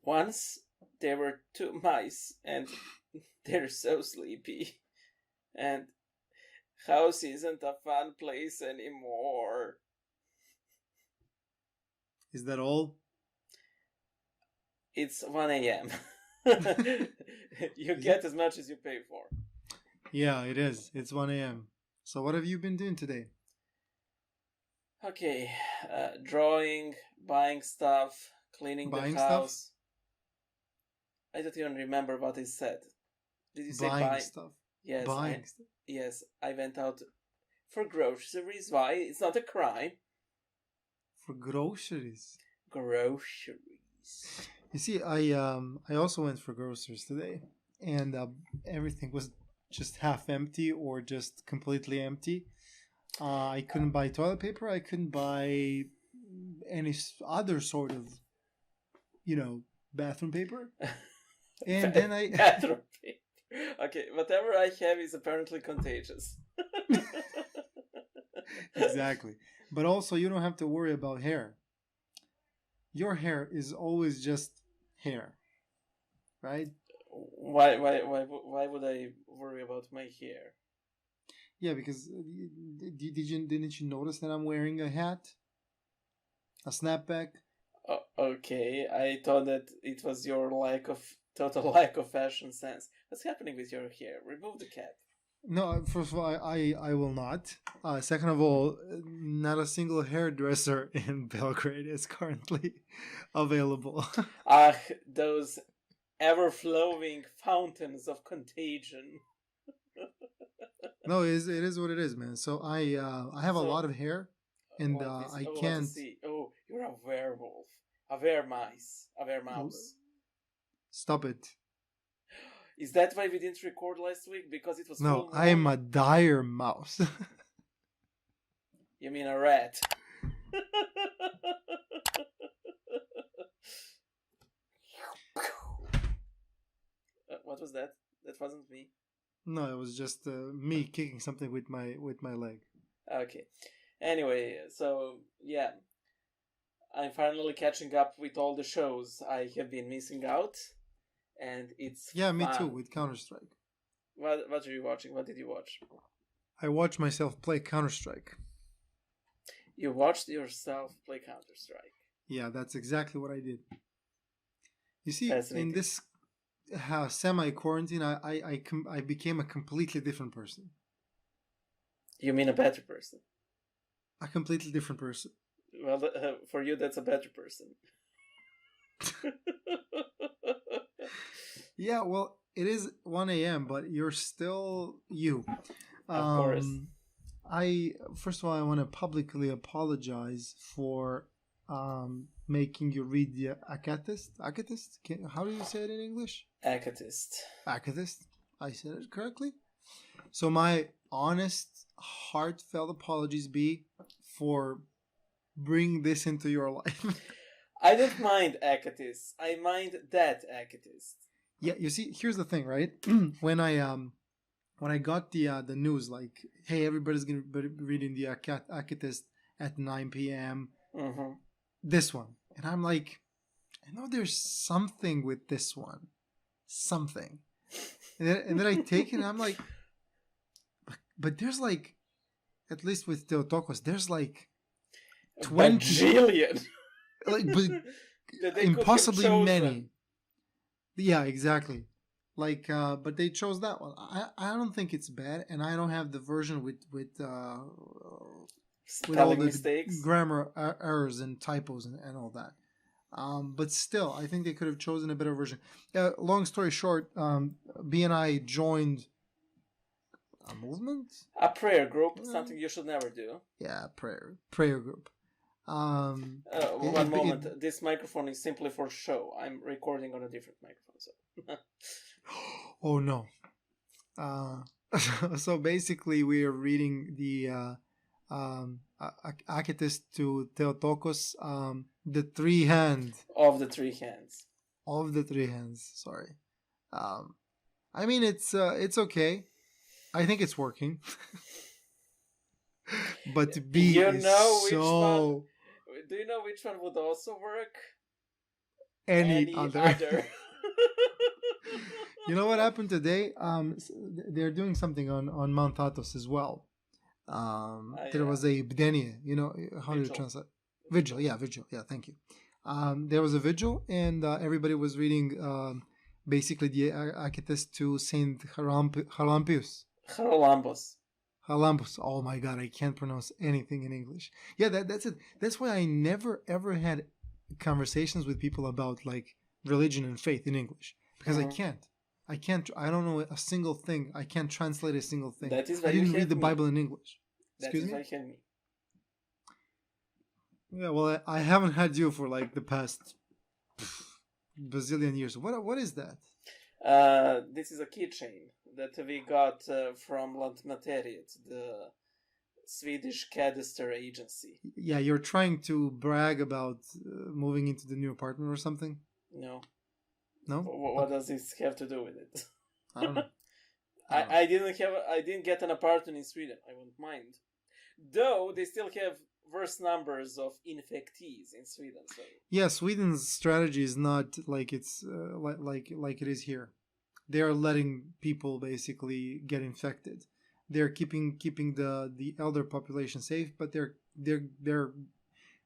Once there were two mice, and they're so sleepy. And house isn't a fun place anymore. Is that all? It's 1 a.m. You get as much as you pay for. Yeah, it is. It's 1 a.m. So what have you been doing today? Okay, drawing, buying stuff, cleaning Buying the house. I don't even remember what I said. Did you say Buying stuff. Yes, Buying stuff. Yes, I went out for groceries. Why? It's not a crime. For groceries. Groceries. You see, I also went for groceries today, and everything was just half empty or just completely empty. I couldn't buy toilet paper. I couldn't buy any other sort of, bathroom paper. And then I bathroom paper. Okay, whatever I have is apparently contagious. Exactly. But also, you don't have to worry about hair. Your hair is always just hair, right? Why would I worry about my hair? Yeah, because didn't you notice that I'm wearing a hat, a snapback? Okay, I thought that it was your total lack of fashion sense. What's happening with your hair? Remove the cap. No, first of all, I will not. Second of all, not a single hairdresser in Belgrade is currently available. Those ever-flowing fountains of contagion. No, it is what it is, man. So I have a lot of hair, and I can't. Oh, you're a werewolf, a weremouse, a weremouse. Stop it. Is that why we didn't record last week? Because it was no. I am a dire mouse. You mean a rat? What was that? That wasn't me. No, it was just me kicking something with my leg. Okay. Anyway, so yeah, I'm finally catching up with all the shows I have been missing out, and it's me fun. too with Counter-Strike. What are you watching? What did you watch? I watched myself play Counter-Strike. You watched yourself play Counter-Strike. Yeah, that's exactly what I did. You see, in this semi-quarantine, I became a completely different person. You mean a better person? A completely different person. Well, for you, that's a better person. Yeah, well, it is 1 a.m., but you're still you. Of course. First of all, I want to publicly apologize for making you read the Acatist. Acatist? How do you say it in English? Acatist. Acatist. I said it correctly. So my honest, heartfelt apologies be for bringing this into your life. I don't mind Acatist. I mind that Acatist. Yeah, you see, here's the thing, right? when I got the news, like, hey, everybody's gonna be reading the Acatist at 9 p.m. Mm-hmm. This one, and I'm like, I know there's something with this one, something, and then I take it, and I'm like, but there's like, at least with Theotokos, there's like 20 bajillion, like, but impossibly many. Yeah, exactly. Like, but they chose that one. I don't think it's bad, and I don't have the version with all the mistakes, grammar errors and typos and all that. But still, I think they could have chosen a better version. Long story short, B and I joined a movement, a prayer group, something you should never do. Yeah, prayer group. One moment. This microphone is simply for show. I'm recording on a different microphone. So. Oh no. So basically, we are reading the Acatist to Theotokos, the three hands. Of the three hands. Of the three hands. Sorry. I mean, it's okay. I think it's working. But B You is know which one? so Do you know which one would also work? any Any other. other. You know what happened today? They're doing something on Mount Athos as well. There Yeah. was a bdenie. You know how do you Vigil. translate? Vigil. Yeah, vigil. Yeah, thank you. There was a vigil, and everybody was reading basically the Architect to Saint Harampius. Haralambos. Halamphus. Oh my god, I can't pronounce anything in English. Yeah, that's it. That's why I never ever had conversations with people about like religion and faith in English because Mhm. I can't. I don't know a single thing. I can't translate a single thing. That is I why you didn't have read the me. Bible in English. That Excuse is me. why you have me. Yeah, well, I haven't had you for like the past bazillion years. What is that? This is a keychain that we got from Lantmäteriet, the Swedish cadastre agency. Yeah, you're trying to brag about moving into the new apartment or something. No. No. What does this have to do with it? I don't know. I didn't get an apartment in Sweden. I wouldn't mind. Though they still have worse numbers of infectees in Sweden. So yeah, Sweden's strategy is not like it's like it is here. They are letting people basically get infected. They're keeping the elder population safe, but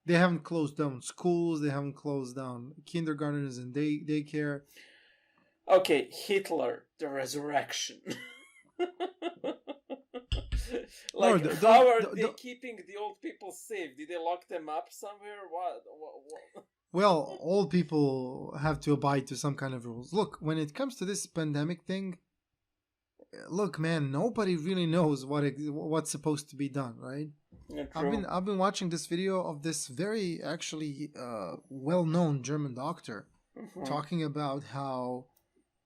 they haven't closed down schools. They haven't closed down kindergartens and daycare. okay, Hitler, the resurrection. Like, No, how are they keeping the old people safe? Did they lock them up somewhere? What? Well, old people have to abide to some kind of rules. Look, when it comes to this pandemic thing, look, man, nobody really knows what's supposed to be done, right? Yeah, I've been watching this video of this very actually well-known German doctor talking about how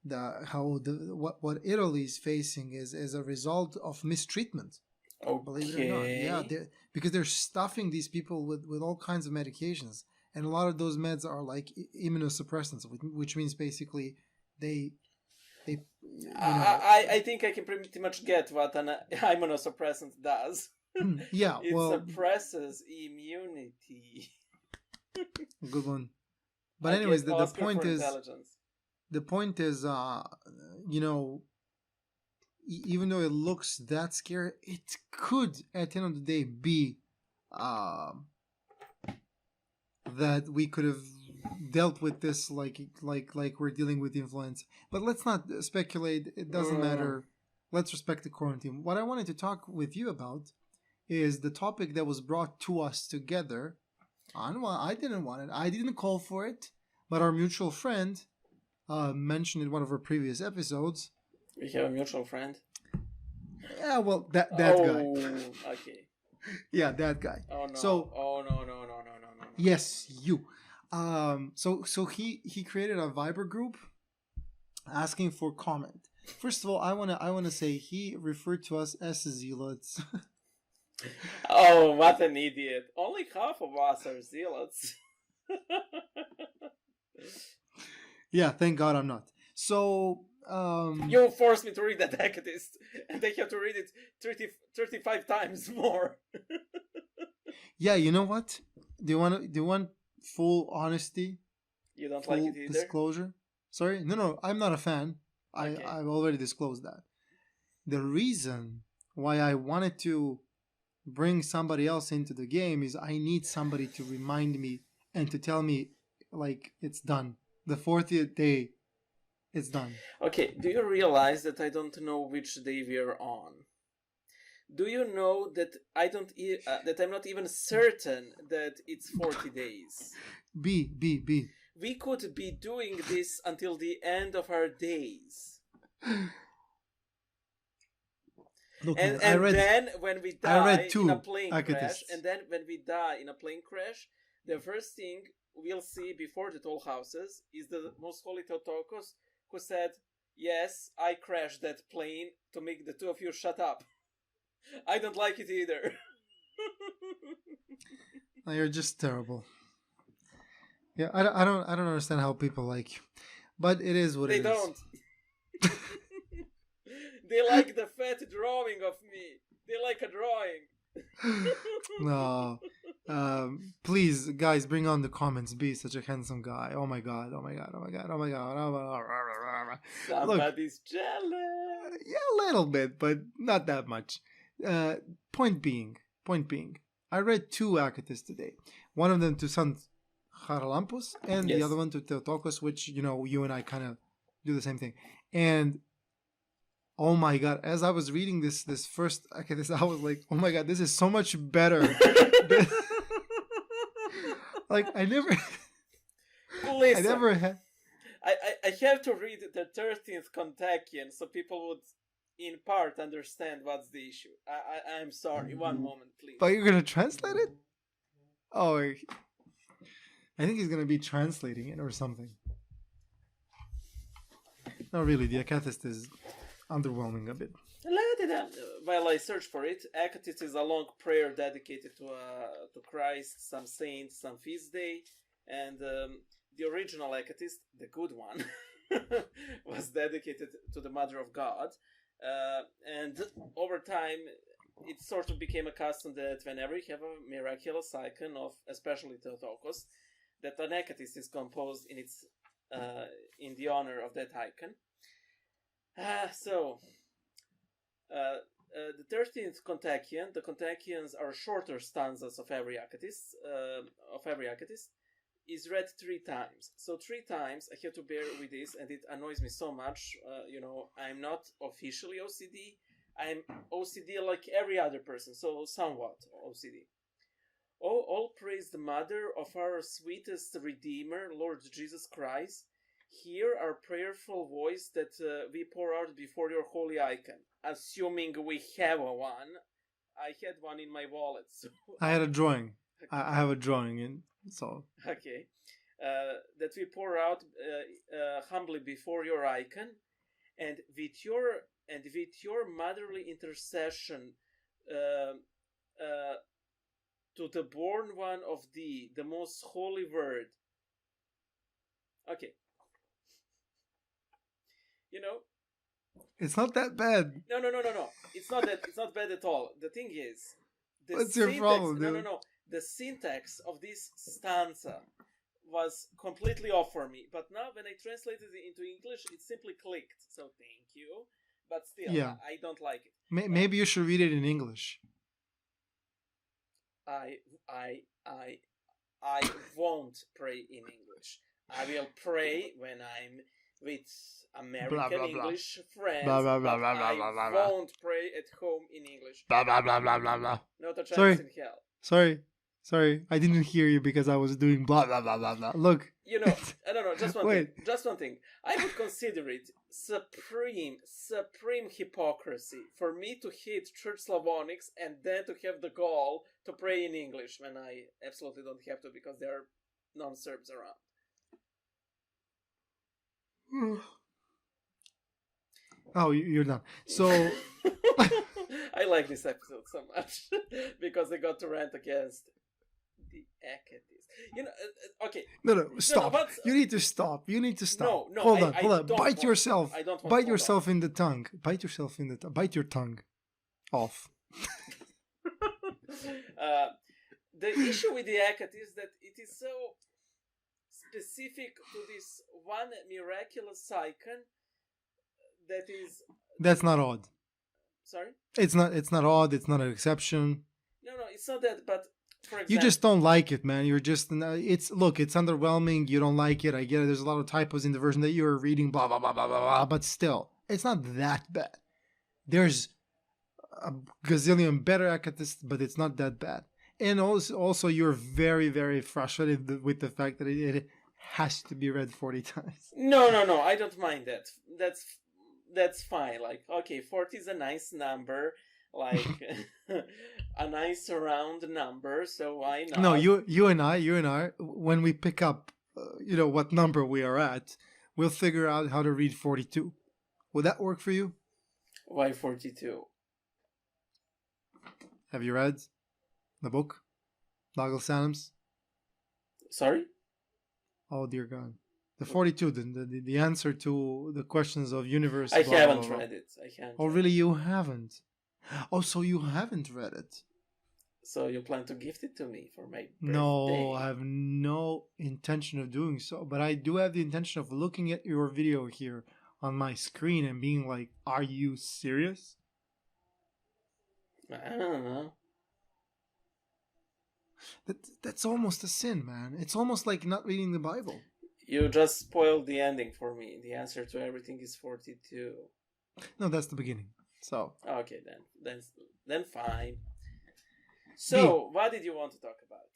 what Italy is facing is a result of mistreatment. Okay. Believe it or not, yeah, because they're stuffing these people with all kinds of medications, and a lot of those meds are like immunosuppressants, which means basically they. I think I can pretty much get what an immunosuppressant does. Yeah, it well, suppresses immunity. Good one. But anyways, the point is, you know, even though it looks that scary, it could at the end of the day be that we could have dealt with this like we're dealing with influenza. But let's not speculate. It doesn't matter. Let's respect the quarantine. What I wanted to talk with you about is the topic that was brought to us together. I didn't want it. I didn't call for it. But our mutual friend mentioned in one of our previous episodes. We have a mutual friend? Yeah, well, that guy. Okay. Yeah, that guy. Oh, no. So, no. Yes, you. So he created a Viber group asking for comment. First of all, I wanna say he referred to us as zealots. Oh, what an idiot! Only half of us are zealots. Yeah, thank God I'm not. So you forced me to read that Actist, and I have to read it 35 times more. Yeah, you know what? Do you want full honesty? You don't full like it either? Disclosure? Sorry? No, I'm not a fan. Okay. I've already disclosed that. The reason why I wanted to bring somebody else into the game is I need somebody to remind me and to tell me, like, it's done. The 40th day, it's done. Okay, do you realize that I don't know which day we're on? Do you know that that I'm not even certain that it's 40 days? B. We could be doing this until the end of our days. Look, and man, then when we die in a plane crash, the first thing we'll see before the Toll Houses is the Most Holy Theotokos, who said, "Yes, I crashed that plane to make the two of you shut up. I don't like it either." No, you're just terrible. Yeah, I don't understand how people like you. But it is what they it don't. is. They like the fat drawing of me. They like a drawing. No. Please, guys, bring on the comments. Be such a handsome guy. Oh my god. Oh my god. Oh my god. Oh my god. Look, Somebody's jealous. yeah, a little bit, but not that much. Point being, I read 2 Akatis today. One of them to St. Charalampus, and Yes. the other one to Theotokos, which, you know, you and I kind of do the same thing. And oh my god, as I was reading this first Akatis, I was like, oh my god, this is so much better. Like, I never had. I have to read the 13th Kontakion so people would, in part, understand what's the issue. I'm sorry. One moment, please. But you're gonna translate it? Oh, I think he's gonna be translating it or something. No, really, the Akatist is underwhelming a bit. While I search for it, Akatis is a long prayer dedicated to Christ, some saint, some feast day, and the original Akatist, the good one, was dedicated to the Mother of God. And over time, it sort of became a custom that whenever you have a miraculous icon of, especially Theotokos, that an Akatis is composed in the honor of that icon. The 13th Kontakion, the Kontakions are shorter stanzas of every Akatis, is read 3 times. So 3 times I have to bear with this, and it annoys me so much. I'm not officially OCD. I'm OCD like every other person, so somewhat OCD. Oh, all praise the Mother of our sweetest Redeemer, Lord Jesus Christ. Hear our prayerful voice that we pour out before your holy icon. Assuming we have one. I had one in my wallet. So I had a drawing. I have a drawing in, so. Okay. That we pour out humbly before your icon, and with your motherly intercession to the born one of thee, the most holy word. Okay. It's not that bad. No. It's not that. It's not bad at all. The thing is, what's your problem, dude? No. The syntax of this stanza was completely off for me. But now, when I translated it into English, it simply clicked. So thank you. But still, yeah. I don't like it. Maybe you should read it in English. I won't pray in English. I will pray when I'm with American English friends. I won't pray at home in English. Blah blah blah blah blah blah. Not a chance in hell. Sorry, I didn't hear you because I was doing blah blah blah blah blah. Look. I don't know. Just one thing. Just one thing. I would consider it supreme hypocrisy for me to hate Church Slavonics and then to have the gall to pray in English when I absolutely don't have to because there are non-Serbs around. Oh, you're done. So I like this episode so much because I got to rant against the Akatis. Okay. No, stop. No, you need to stop. No, hold on. Bite yourself. Bite yourself in the tongue. Bite yourself in the bite your tongue off. The issue with the Akatis is that it is so specific to this one miraculous icon that's not odd. Sorry? It's not odd, it's not an exception. No, it's not that, but for example, you just don't like it, man. You're just it's underwhelming, you don't like it. I get it. There's a lot of typos in the version that you're reading, blah blah blah blah blah blah, but still, it's not that bad. There's a gazillion better Akatists, but it's not that bad. And also you're very, very frustrated with the fact that it has to be read 40 times. No, I don't mind that. That's fine. Like, okay, 40 is a nice number, like a nice round number, so why not? No, you and I, when we pick up, what number we are at, we'll figure out how to read 42. Would that work for you? Why 42? Have you read the book, Douglas Adams? Sorry? Oh, dear God. The 42, the answer to the questions of universe. I blah, blah, haven't blah, blah. read it. I haven't. Oh, really? You haven't? Oh, so you haven't read it? So you plan to gift it to me for my birthday? No, I have no intention of doing so. But I do have the intention of looking at your video here on my screen and being like, "Are you serious?" I don't know. That's almost a sin, man. It's almost like not reading the Bible. You just spoiled the ending for me. The answer to everything is 42. No, that's the beginning. So okay, then fine. So, what did you want to talk about?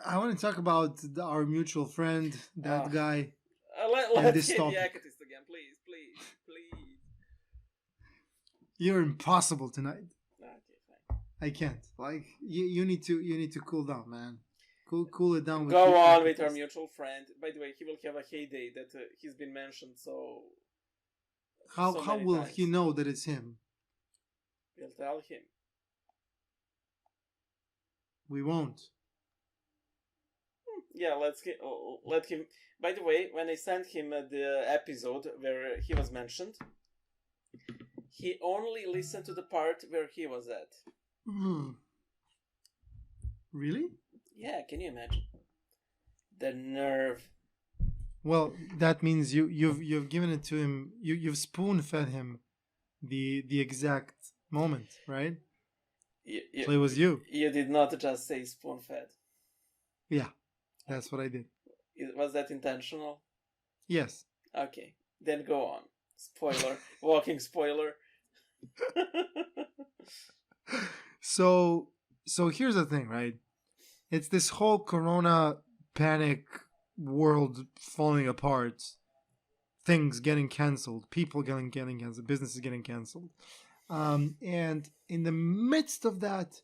I want to talk about our mutual friend, that guy. Let's hit the Acatist again, please. You're impossible tonight. Okay, fine. I can't. Like you need to cool down, man. Cool it down. Go on with our mutual friend. By the way, he will have a heyday that he's been mentioned. So how will times. he know that it's him? We'll tell him. We won't. Yeah, let him. By the way, when I sent him the episode where he was mentioned, he only listened to the part where he was at. Really? Yeah, can you imagine? The nerve. Well, that means you've given it to him. You've spoon fed him the exact moment, right? So it was you. You did not just say spoon fed. Yeah, that's what I did. Was that intentional? Yes. Okay, then go on. Spoiler, walking spoiler. So here's the thing, right? It's this whole Corona panic world falling apart, things getting canceled, people getting canceled, businesses getting canceled. And in the midst of that,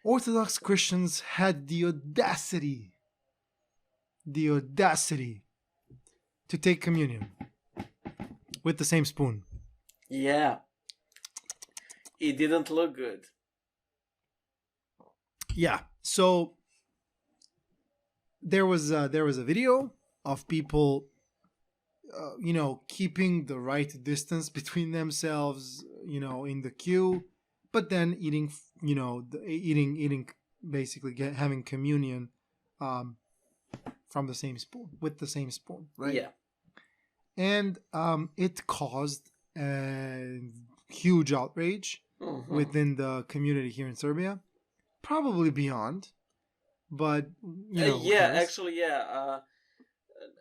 Orthodox Christians had the audacity to take communion with the same spoon. Yeah. It didn't look good. Yeah. So there was a video of people keeping the right distance between themselves, in the queue, but then eating, eating, basically having communion from the same spoon, with the same spoon, right? Yeah. And it caused a huge outrage within the community here in Serbia, probably beyond, but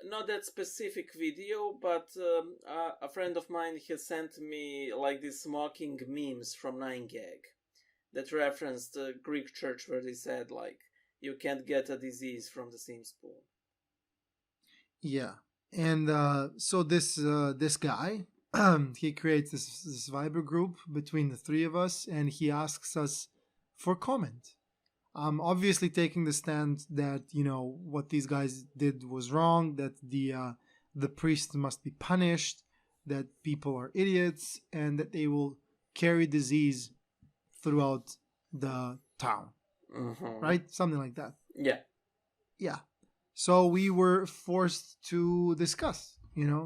not that specific video, but a friend of mine has sent me like these mocking memes from 9gag that referenced the Greek church where they said like you can't get a disease from the same spoon. Yeah, and so this guy he creates this Viber group between the three of us, and he asks us for comment. Obviously taking the stand that what these guys did was wrong, that the priest must be punished, that people are idiots, and that they will carry disease throughout the town, right? Something like that. Yeah. So we were forced to discuss,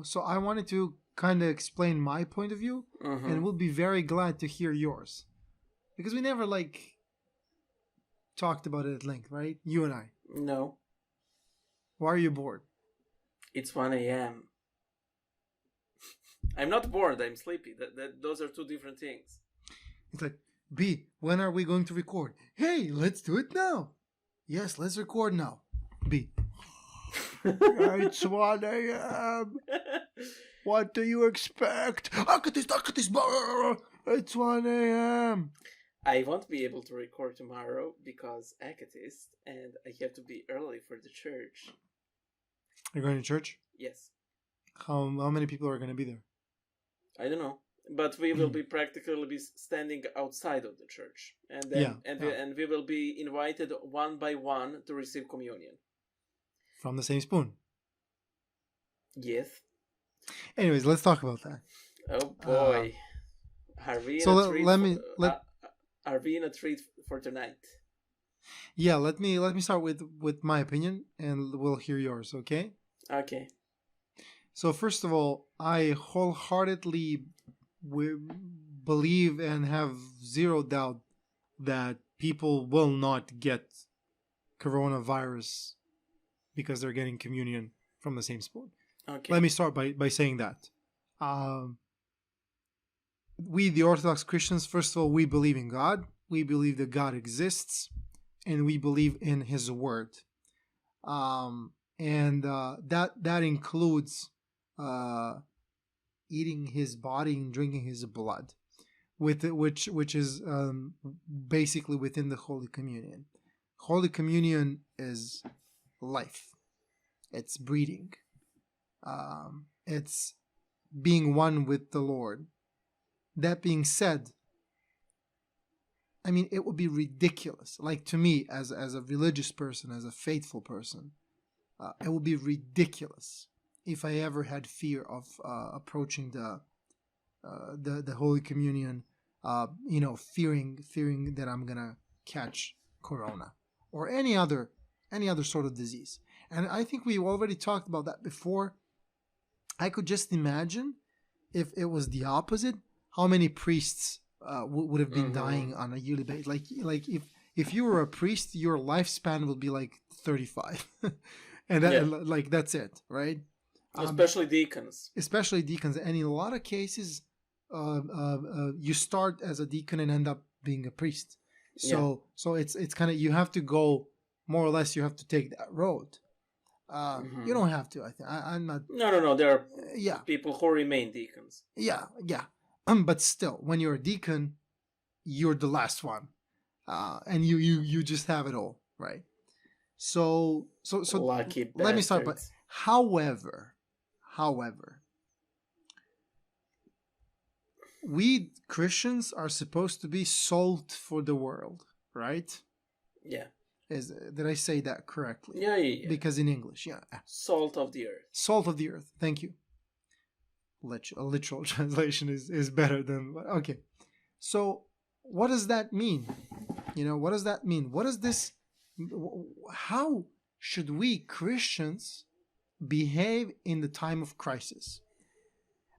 So I wanted to kind of explain my point of view, and we'll be very glad to hear yours, because we never talked about it at length, right? You and I. No. Why are you bored? It's 1 a.m. I'm not bored, I'm sleepy. Those are two different things. It's like, B, when are we going to record? Hey, let's do it now. Yes, let's record now. B. It's 1 a.m. What do you expect? It's 1 a.m. I won't be able to record tomorrow because Acatist, and I have to be early for the church. You're going to church? Yes. How many people are going to be there? I don't know, but we will be practically standing outside of the church, and then we will be invited one by one to receive communion from the same spoon. Yes. Anyways, let's talk about that. Oh boy, are we in a treat for tonight? Yeah, let me start with my opinion, and we'll hear yours. Okay. Okay. So first of all, I wholeheartedly believe and have zero doubt that people will not get coronavirus because they're getting communion from the same spoon. Okay. Let me start by saying that. We, the Orthodox Christians, first of all, we believe in God. We believe that God exists, and we believe in His Word. That includes eating His body and drinking His blood, which is basically within the Holy Communion. Holy Communion is life. It's breathing. It's being one with the Lord. That being said, I mean, it would be ridiculous. Like, to me, as a religious person, as a faithful person, it would be ridiculous if I ever had fear of approaching the Holy Communion, fearing that I'm gonna catch corona or any other sort of disease. And I think we already talked about that before. I could just imagine if it was the opposite, how many priests would have been dying on a yearly basis. Like if you were a priest, your lifespan would be like 35, and like that's it, right? Especially deacons. And in a lot of cases, you start as a deacon and end up being a priest. So it's kind of, you have to go more or less. You have to take that road. You don't have to. I'm not. No. There are people who remain deacons. Yeah. But still, when you're a deacon, you're the last one, and you just have it all, right? So lucky bastards. Let me start. But however, we Christians are supposed to be salt for the world, right? Yeah. Did I say that correctly? Yeah. Because in English, salt of the earth. Salt of the earth. Thank you. A literal translation is better than okay. So what does that mean? What does that mean? What is this? How should we Christians behave in the time of crisis?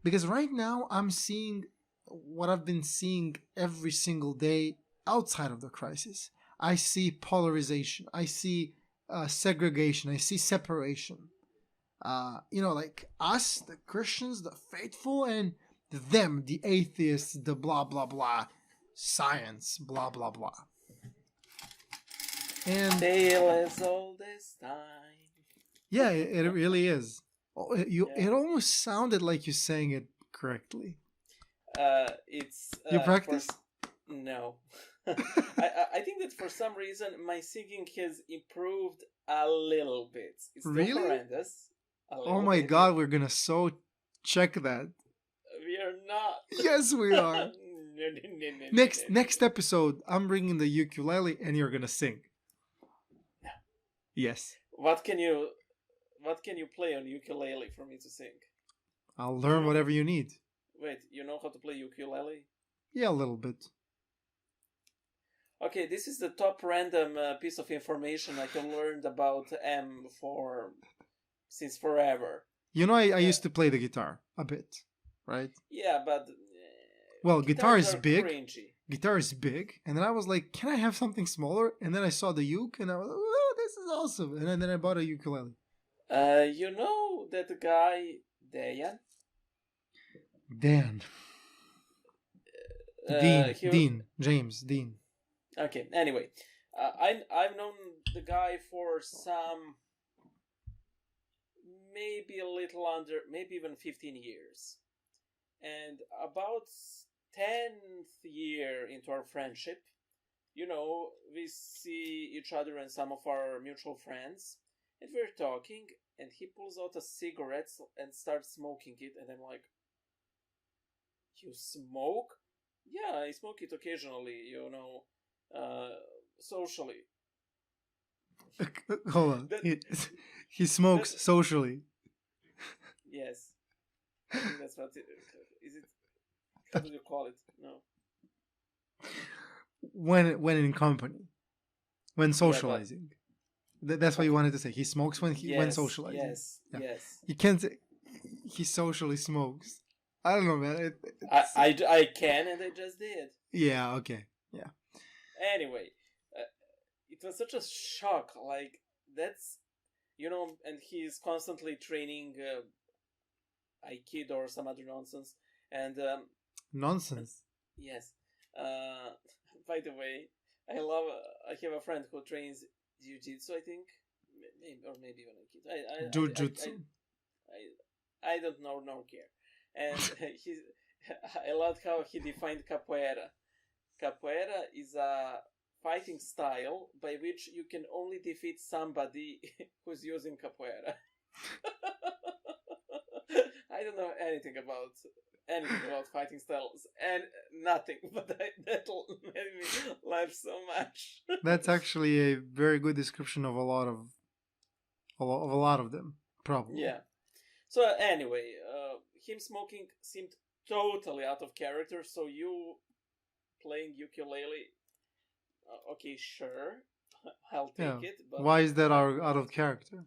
Because right now I'm seeing what I've been seeing every single day outside of the crisis. I see polarization. I see segregation. I see separation. Like us, the Christians, the faithful, and them, the atheists, the blah, blah, blah, science, blah, blah, blah. And tale as old as time. Yeah, it really is. It almost sounded like you sang it correctly. It's you practice? No. I think that for some reason my singing has improved a little bit. It's still really horrendous. Oh my God, we're gonna so check that. We are not. Yes, we are. Next episode, I'm bringing the ukulele and you're gonna sing. Yes. What can you play on ukulele for me to sing? I'll learn whatever you need. Wait, you know how to play ukulele? Yeah, a little bit. Okay, this is the top random piece of information I can learn about M since forever. I used to play the guitar a bit, right? Yeah, but well, guitar is big. Cringy. Guitar is big, and then I was like, "Can I have something smaller?" And then I saw the uke, and I was like, "Oh, this is awesome!" And then I bought a ukulele. You know that guy Dan? James Dean. Okay. Anyway, I've known the guy for some, maybe a little under, maybe even 15 years, and about 10th year into our friendship, we see each other and some of our mutual friends, and we're talking, and he pulls out a cigarette and starts smoking it, and I'm like, "You smoke?" "Yeah, I smoke it occasionally, socially." Hold on. He smokes socially. Yes. I think that's what it is. How do you call it? No. When in company. When socializing. That's what you wanted to say. He smokes when when socializing. Yes, Yeah. yes. You can't say he socially smokes. I don't know, man. I can, and I just did. Yeah. Okay. Yeah. Anyway, it was such a shock. Like, that's, and he's constantly training Aikido or some other nonsense. And Nonsense. yes. By the way, I have a friend who trains jiu-jitsu, I think, maybe even Aikido. Jujutsu. I don't know, nor care. And I loved how he defined capoeira. Capoeira is a fighting style by which you can only defeat somebody who's using capoeira. I don't know anything about fighting styles and nothing, but that made me laugh so much. That's actually a very good description of a lot of them, probably. Yeah. So anyway, him smoking seemed totally out of character. So you playing ukulele, okay, sure, I'll take it. But why is that out of character?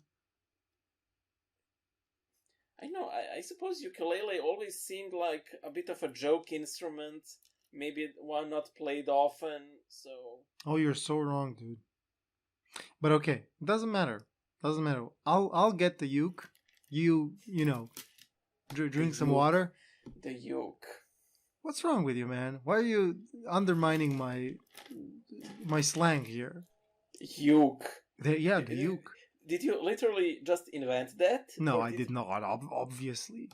I know. I suppose ukulele always seemed like a bit of a joke instrument. Maybe one not played often. So. Oh, you're so wrong, dude. But okay, doesn't matter. Doesn't matter. I'll get the uke. You drink some water. The uke. What's wrong with you, man? Why are you undermining my slang here? Uke. The uke. Did you literally just invent that? No, I did not. Obviously.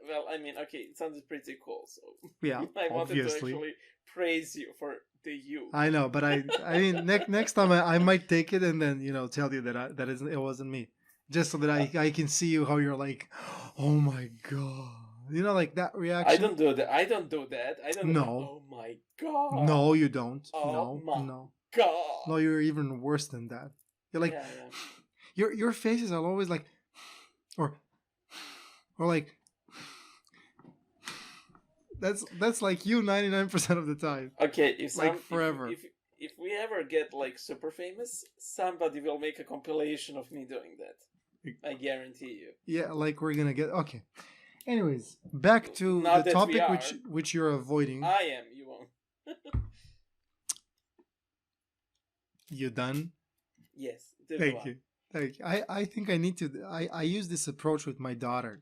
Well, I mean, okay, it sounded pretty cool. So yeah, I wanted to obviously actually praise you for the uke. I know, but I mean, next time I might take it and then tell you that it wasn't me, just so that I can see you how you're like, oh my god. Like that reaction. I don't do that. I don't. No. Oh my god. No, you don't. Oh my no. God. No, you're even worse than that. You're like, your faces are always like, or like. That's like you 99% of the time. Okay, if forever. If we ever get like super famous, somebody will make a compilation of me doing that. I guarantee you. Yeah, like we're gonna get okay. Anyways, back to the topic which you're avoiding. I am. You won't. You done? Yes. Thank you. I think I need to. I use this approach with my daughter.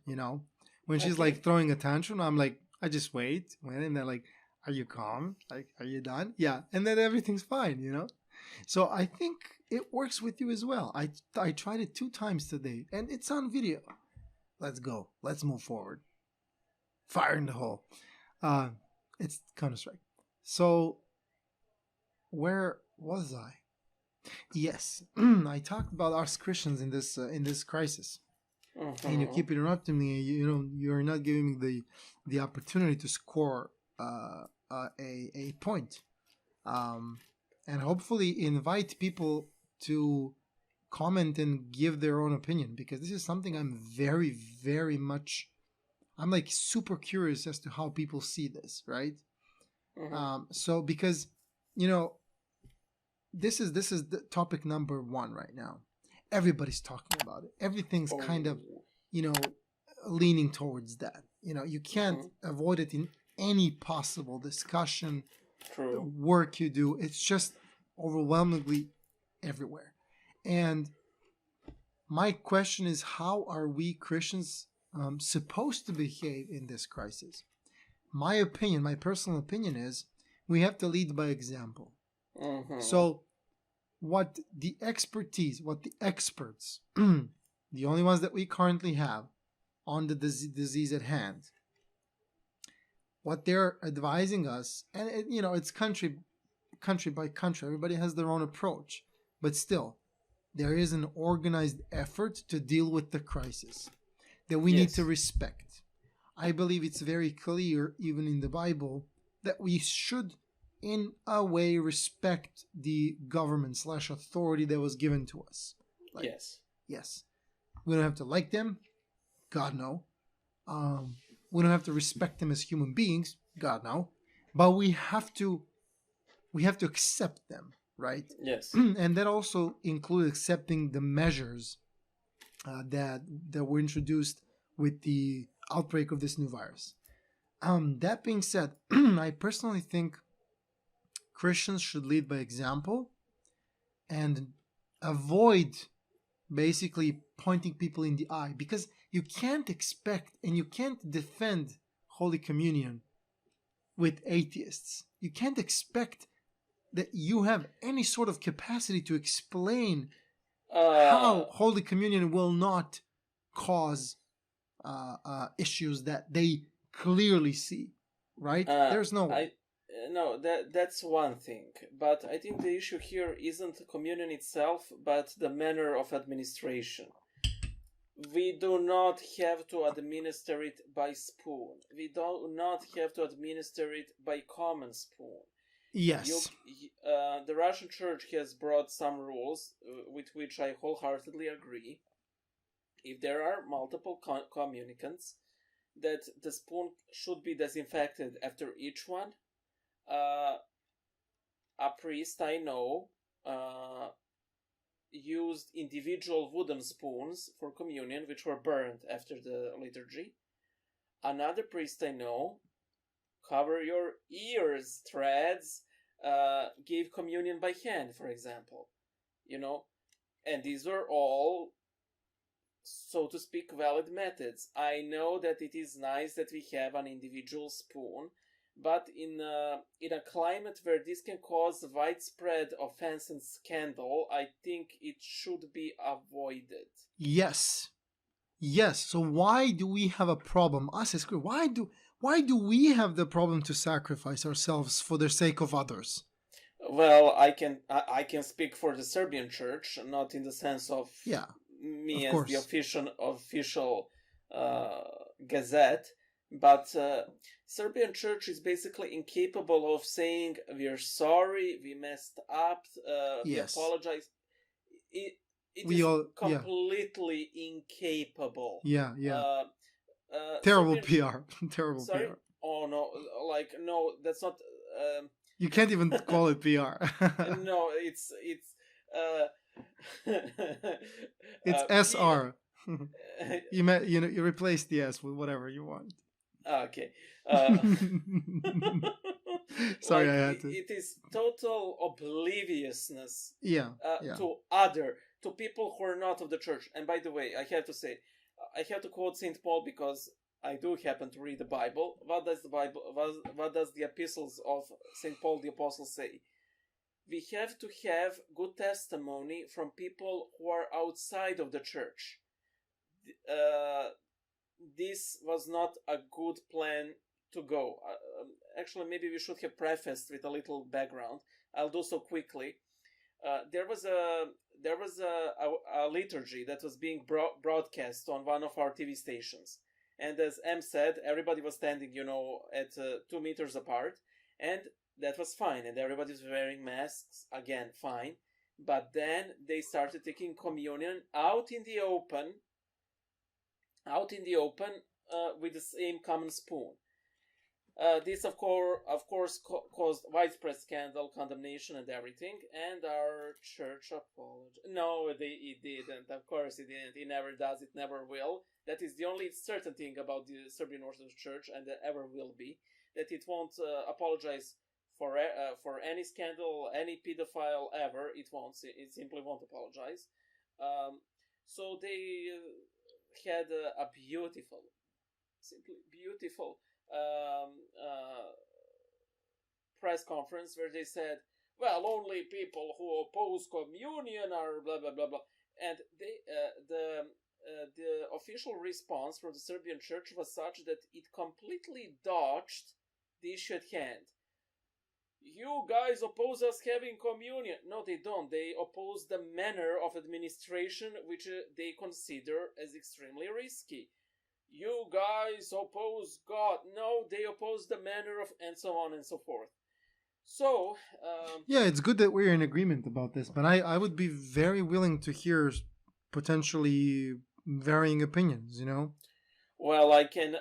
When she's like throwing a tantrum, I'm like, I just wait, and they're like, "Are you calm? Like, are you done?" Yeah, and then everything's fine. So I think it works with you as well. I tried it 2 times today, and it's on video. Let's go. Let's move forward. Fire in the hole. It's Counter-Strike. So, where was I? Yes, I talked about us Christians in this crisis, and you keep interrupting me. You're not giving me the opportunity to score a point, and hopefully invite people to comment and give their own opinion, because this is something I'm very, very much. I'm like super curious as to how people see this, right? So because this is the topic number 1 right now. Everybody's talking about it. Everything's kind of leaning towards that. You can't avoid it in any possible discussion. True. Work you do. It's just overwhelmingly everywhere. And my question is, how are we Christians supposed to behave in this crisis? My opinion, my personal opinion is, we have to lead by example. So what the experts, the only ones that we currently have on the disease at hand, what they're advising us, and it's country by country, everybody has their own approach, but still, there is an organized effort to deal with the crisis that we need to respect. I believe it's very clear, even in the Bible, that we should, in a way, respect the government / authority that was given to us. Yes. We don't have to like them. God, no. We don't have to respect them as human beings. God, no. But we have to accept them. right? Yes. And that also includes accepting the measures that were introduced with the outbreak of this new virus. That being said, I personally think Christians should lead by example and avoid basically pointing people in the eye, because you can't expect and you can't defend Holy Communion with atheists. You can't expect that you have any sort of capacity to explain how Holy Communion will not cause issues that they clearly see, right? There's no way. No, that's one thing. But I think the issue here isn't communion itself, but the manner of administration. We do not have to administer it by spoon. We do not have to administer it by common spoon. Yes. The Russian Church has brought some rules with which I wholeheartedly agree. If there are multiple communicants, that the spoon should be disinfected after each one. A priest I know used individual wooden spoons for communion, which were burned after the liturgy. Another priest I know, cover your ears threads, gave communion by hand, for example. And these were all, so to speak, valid methods. I know that it is nice that we have an individual spoon, but in a climate where this can cause widespread offense and scandal, I think it should be avoided. Yes. So why do we have a problem? Us as Christians, why do we have the problem to sacrifice ourselves for the sake of others? Well, I can speak for the Serbian Church, not in the sense of me as the official gazette, but Serbian Church is basically incapable of saying we're sorry, we messed up, we apologize. It is completely incapable. Terrible PR. Terrible sorry? PR. Oh no, no, that's not. You can't even call it PR. No, it's it's SR. You replace the S with whatever you want. Okay. Sorry, I had to. It is total obliviousness. To people who are not of the church. And by the way, I have to say, I have to quote Saint Paul because I do happen to read the Bible. What does the epistles of Saint Paul the Apostle say? We have to have good testimony from people who are outside of the church. This was not a good plan to go. Actually, maybe we should have prefaced with a little background. I'll do so quickly. There was a liturgy that was being broadcast on one of our TV stations, and as M said, everybody was standing, at 2 meters apart, and that was fine, and everybody was wearing masks, again, fine. But then they started taking communion out in the open with the same common spoon. This, of course, caused widespread scandal, condemnation, and everything. And our church apologized. No, it didn't. Of course, it didn't. It never does. It never will. That is the only certain thing about the Serbian Orthodox Church, and that ever will be, that it won't apologize for any scandal, any pedophile ever. It won't. It simply won't apologize. So they had a beautiful, simply beautiful press conference where they said, well, only people who oppose communion are blah blah blah blah, and the official response from the Serbian Church was such that it completely dodged the issue at hand. You guys oppose us having communion. No, they don't. They oppose the manner of administration, which they consider as extremely risky. You guys oppose God. No, they oppose the manner of, and so on and so forth. So, it's good that we're in agreement about this, but I would be very willing to hear potentially varying opinions, Well, I can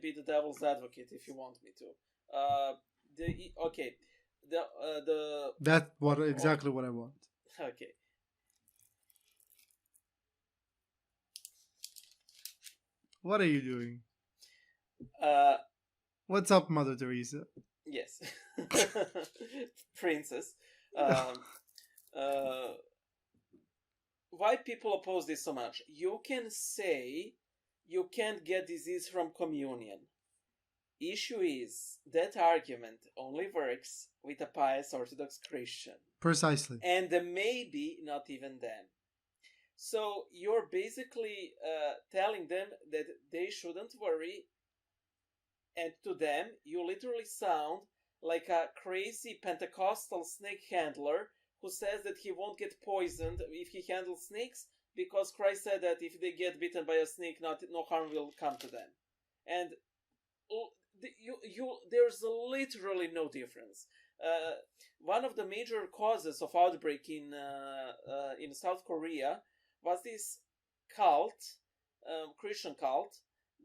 be the devil's advocate if you want me to. That's exactly what I want. Okay. What are you doing? Uh, What's up, Mother Teresa? yes, princess. Um, why people oppose this so much? You can say you can't get disease from communion. Issue is that argument only works with a pious Orthodox Christian. Precisely. And maybe not even then. So you're basically telling them that they shouldn't worry, and to them you literally sound like a crazy Pentecostal snake handler who says that he won't get poisoned if he handles snakes because Christ said that if they get bitten by a snake, no harm will come to them. And there's literally no difference. One of the major causes of outbreak in South Korea was this cult, Christian cult,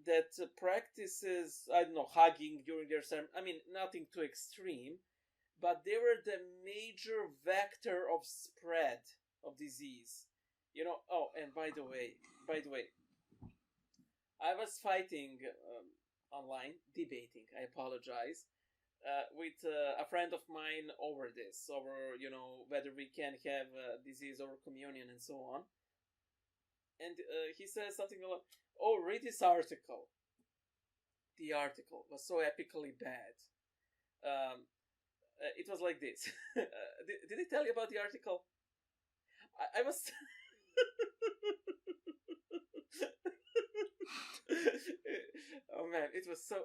that practices, I don't know, hugging during their ceremony. I mean, nothing too extreme, but they were the major vector of spread of disease. Oh, and by the way, I was fighting online, debating, I apologize, with a friend of mine over whether we can have disease over communion and so on. And he says something like, oh, read this article. The article was so epically bad. It was like this. Did I tell you about the article? I was... Oh man, it was so...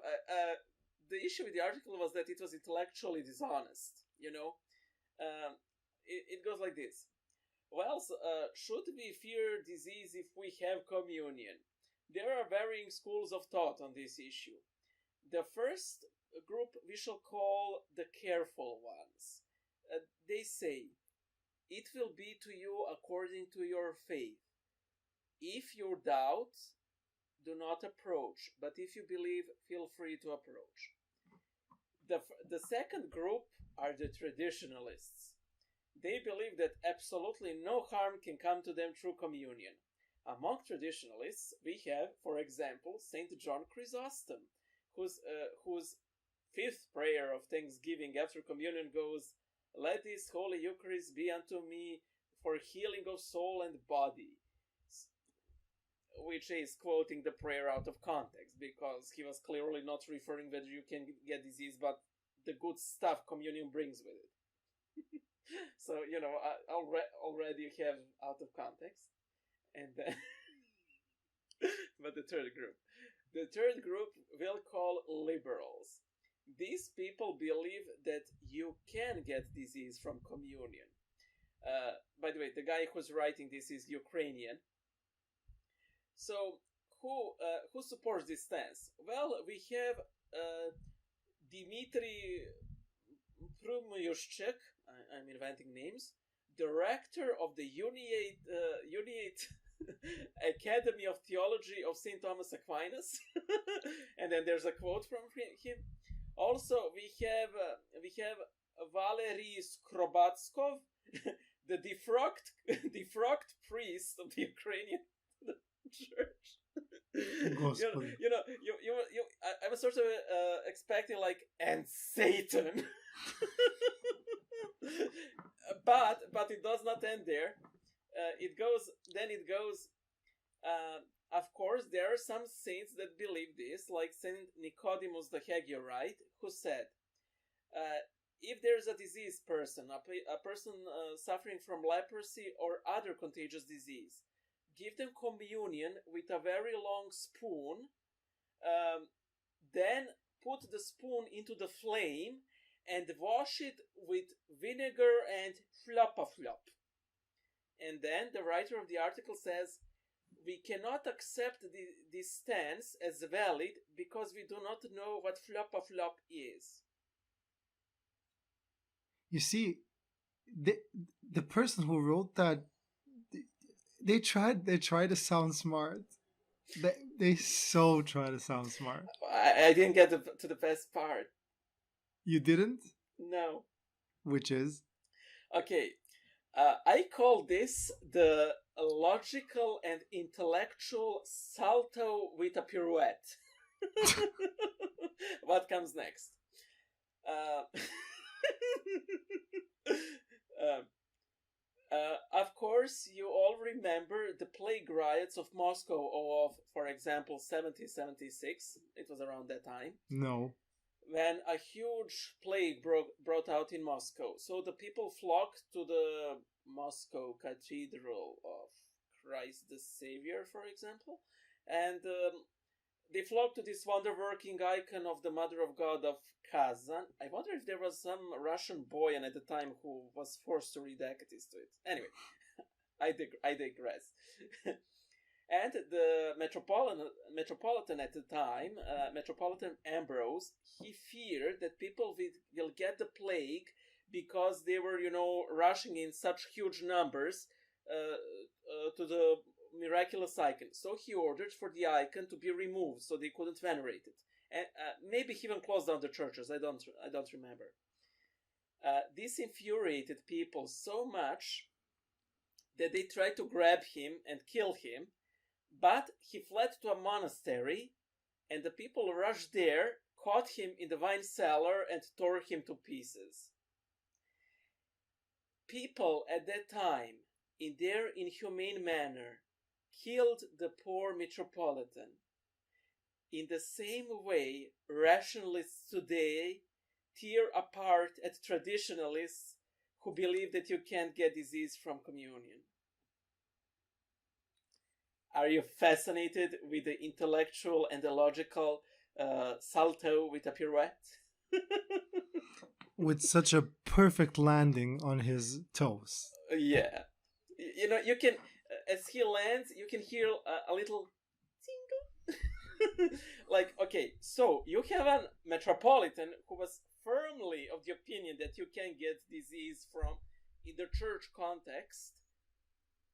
the issue with the article was that it was intellectually dishonest, it goes like this. Well, should we fear disease if we have communion? There are varying schools of thought on this issue. The first group we shall call the careful ones. They say, it will be to you according to your faith. If you doubt, do not approach, but if you believe, feel free to approach. The second group are the traditionalists. They believe that absolutely no harm can come to them through communion. Among traditionalists, we have, for example, Saint John Chrysostom, whose fifth prayer of thanksgiving after communion goes, "Let this holy Eucharist be unto me for healing of soul and body," which is quoting the prayer out of context, because he was clearly not referring that you can get disease, but the good stuff communion brings with it. So, already you have out of context. And then, but the third group we'll call liberals. These people believe that you can get disease from communion. By the way, the guy who's writing this is Ukrainian. So, who supports this stance? Well, we have Dmitry Prumyushchik, I'm inventing names, director of the Uniate Academy of Theology of St. Thomas Aquinas. And then there's a quote from him. Also, we have Valery Skrobatskov, the defrocked priest of the Ukrainian church. I was sort of expecting like, and Satan. but it does not end there. It goes. Of course, there are some saints that believe this, like Saint Nicodemus the Hagiorite, who said, if there's a diseased person, a person suffering from leprosy or other contagious disease, give them communion with a very long spoon, then put the spoon into the flame and wash it with vinegar and flop-a-flop. And then the writer of the article says, we cannot accept this stance as valid because we do not know what flop-a-flop is. You see, the person who wrote that, they tried to sound smart. They so try to sound smart. I didn't get to the best part. You didn't? No. Which is? Okay, I call this the logical and intellectual salto with a pirouette. What comes next? Uh, um, of course, you all remember the plague riots of Moscow of, for example, 1776. It was around that time. No. When a huge plague brought out in Moscow. So the people flocked to the Moscow Cathedral of Christ the Savior, for example, and they flocked to this wonder-working icon of the Mother of God of Kazan. I wonder if there was some Russian boy at the time who was forced to read Ecatist to it. Anyway, I digress. And the metropolitan at the time, Metropolitan Ambrose, he feared that people will get the plague because they were, rushing in such huge numbers to the miraculous icon. So he ordered for the icon to be removed so they couldn't venerate it. And maybe he even closed down the churches. I don't remember. This infuriated people so much that they tried to grab him and kill him. But he fled to a monastery, and the people rushed there, caught him in the wine cellar, and tore him to pieces. People at that time, in their inhumane manner, killed the poor metropolitan. In the same way, rationalists today tear apart at traditionalists who believe that you can't get disease from communion. Are you fascinated with the intellectual and the logical salto with a pirouette? With such a perfect landing on his toes. Yeah. You can, as he lands, you can hear a little tingle. Like, okay, so you have a metropolitan who was firmly of the opinion that you can get disease from in the church context.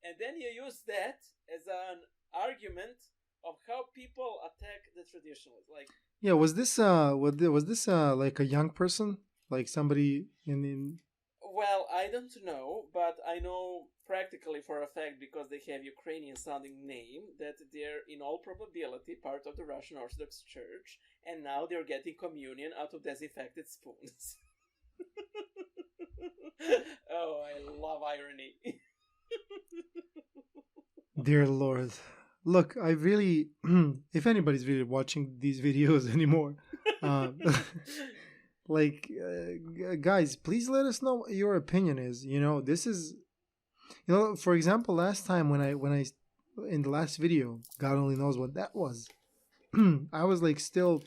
And then you use that as an argument of how people attack the traditionalists. Like, yeah, was this like a young person, like somebody in? Well, I don't know, but I know practically for a fact because they have Ukrainian-sounding name that they're in all probability part of the Russian Orthodox Church, and now they're getting communion out of disinfected spoons. Oh, I love irony. Dear Lord, look, I really, if anybody's really watching these videos anymore, guys, please let us know what your opinion is. This is, for example, last time when I in the last video, God only knows what that was. I was like still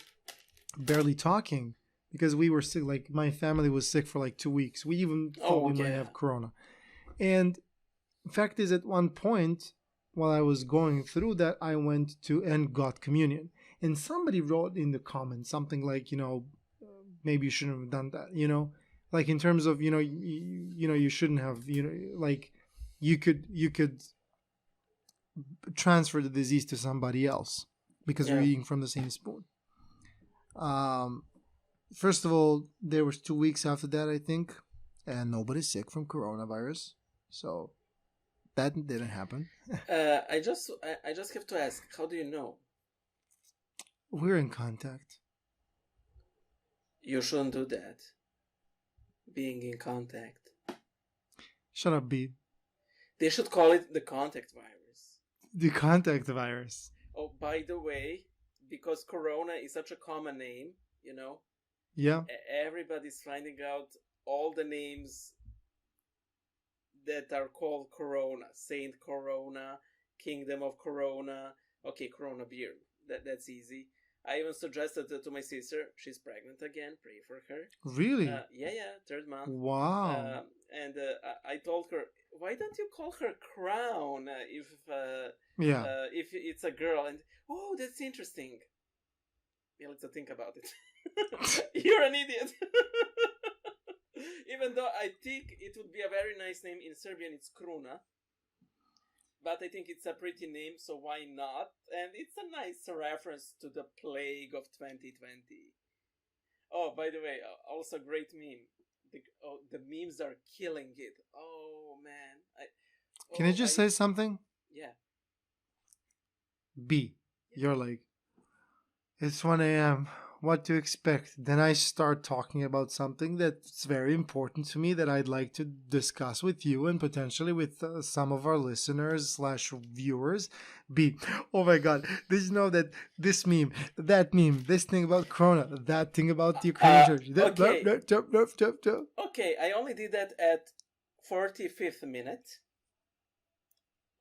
barely talking because we were sick. Like my family was sick for like 2 weeks. We even thought we might have corona. And fact is, at one point while I was going through that, I went to and got communion. And somebody wrote in the comments something like, maybe you shouldn't have done that, like in terms of, you shouldn't have, like you could transfer the disease to somebody else because you're eating from the same spoon. First of all, there was 2 weeks after that, I think, and nobody's sick from coronavirus. So that didn't happen. I just have to ask, how do you know? We're in contact. You shouldn't do that. Being in contact. Shut up, B. They should call it the contact virus. The contact virus. Oh, by the way, because corona is such a common name, Yeah. Everybody's finding out all the names that are called Corona. Saint Corona, Kingdom of Corona. Okay, Corona beer. That's easy. I even suggested it to my sister. She's pregnant again. Pray for her. Really? Yeah, 3rd month. Wow. And I told her, why don't you call her Crown if it's a girl? And that's interesting. Yeah, let's think about it. You're an idiot. Even though I think it would be a very nice name in Serbian, it's Kruna. But I think it's a pretty name, so why not? And it's a nice reference to the plague of 2020. Oh, by the way, also great meme. The memes are killing it. Oh man, Can I just say something? Yeah. B, you're like, it's 1 a.m. What to expect? Then I start talking about something that's very important to me that I'd like to discuss with you and potentially with some of our listeners slash viewers. B, oh my god, did you know that this meme, that meme, this thing about Corona, that thing about the Ukrainian church. Okay. Okay, I only did that at 45th minute.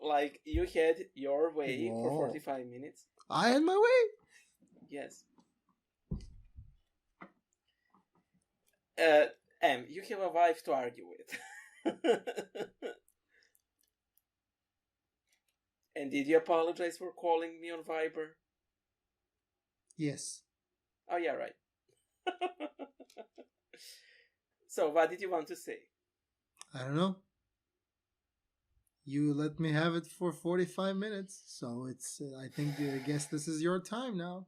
Like, you had your way for 45 minutes. I had my way? Yes. You have a wife to argue with. And did you apologize for calling me on Viber? Yes. Oh, yeah, right. So, what did you want to say? I don't know. You let me have it for 45 minutes, so it's. I guess this is your time now.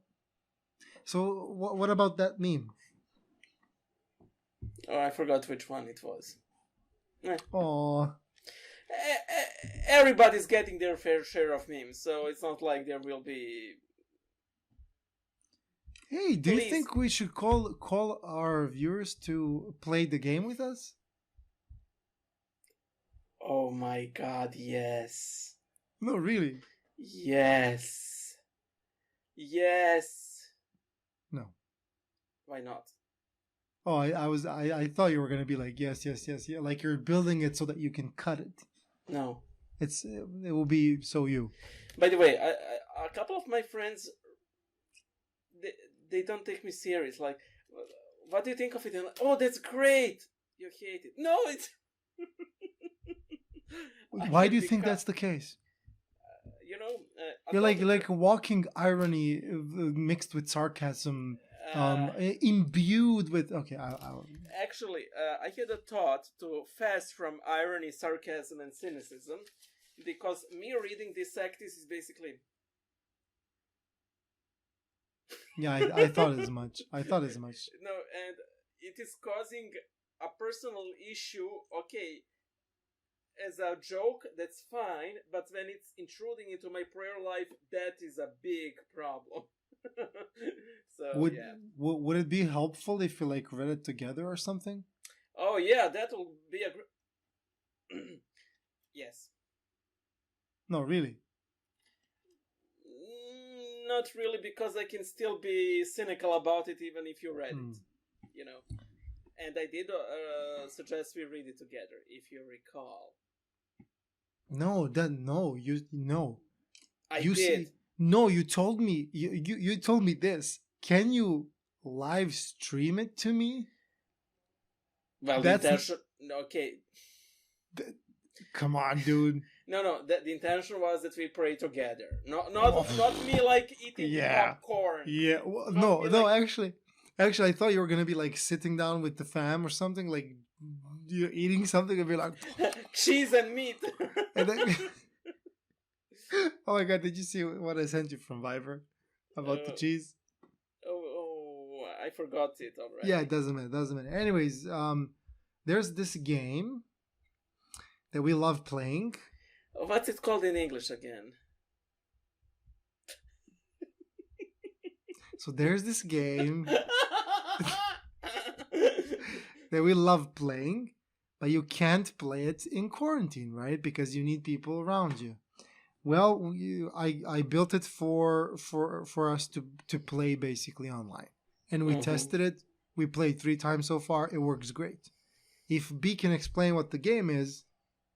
So, what about that meme? Oh, I forgot which one it was. Oh. Everybody's getting their fair share of memes, so it's not like there will be. Hey, do you think we should call our viewers to play the game with us? Oh my god, yes. No, really. Yes. Yes. No. Why not? Oh, I thought you were gonna be like yes, yeah, like you're building it so that you can cut it. No. It will be so you. By the way, a couple of my friends, they don't take me serious. Like, what do you think of it? And, oh, that's great. You hate it. No, it's. Why do you think that's the case? You're like walking irony mixed with sarcasm, imbued with. Okay, Actually, I had a thought to fast from irony, sarcasm, and cynicism, because me reading this sectis is basically. Yeah, I thought as much. No, and it is causing a personal issue. Okay. As a joke, that's fine, but when it's intruding into my prayer life, that is a big problem. So would it be helpful if you like read it together or something? Oh yeah, that will be a yes. No, really. Not really, because I can still be cynical about it even if you read it. You know. And I did suggest we read it together, if you recall. No. I did. No, you told me. You told me this. Can you live stream it to me? Well, okay. Come on, dude. No. The intention was that we pray together. Not me like eating popcorn. Yeah. Well, no. Actually, I thought you were gonna be like sitting down with the fam or something, like you're eating something and be like cheese and meat. And then, oh my god! Did you see what I sent you from Viber about the cheese? Oh, I forgot it already. Yeah, it doesn't matter. Anyways, there's this game that we love playing. What's it called in English again? So there's this game that we love playing, but you can't play it in quarantine, right? Because you need people around you. Well, I built it for us to play basically online, and we tested it. We played 3 times so far. It works great. If B can explain what the game is,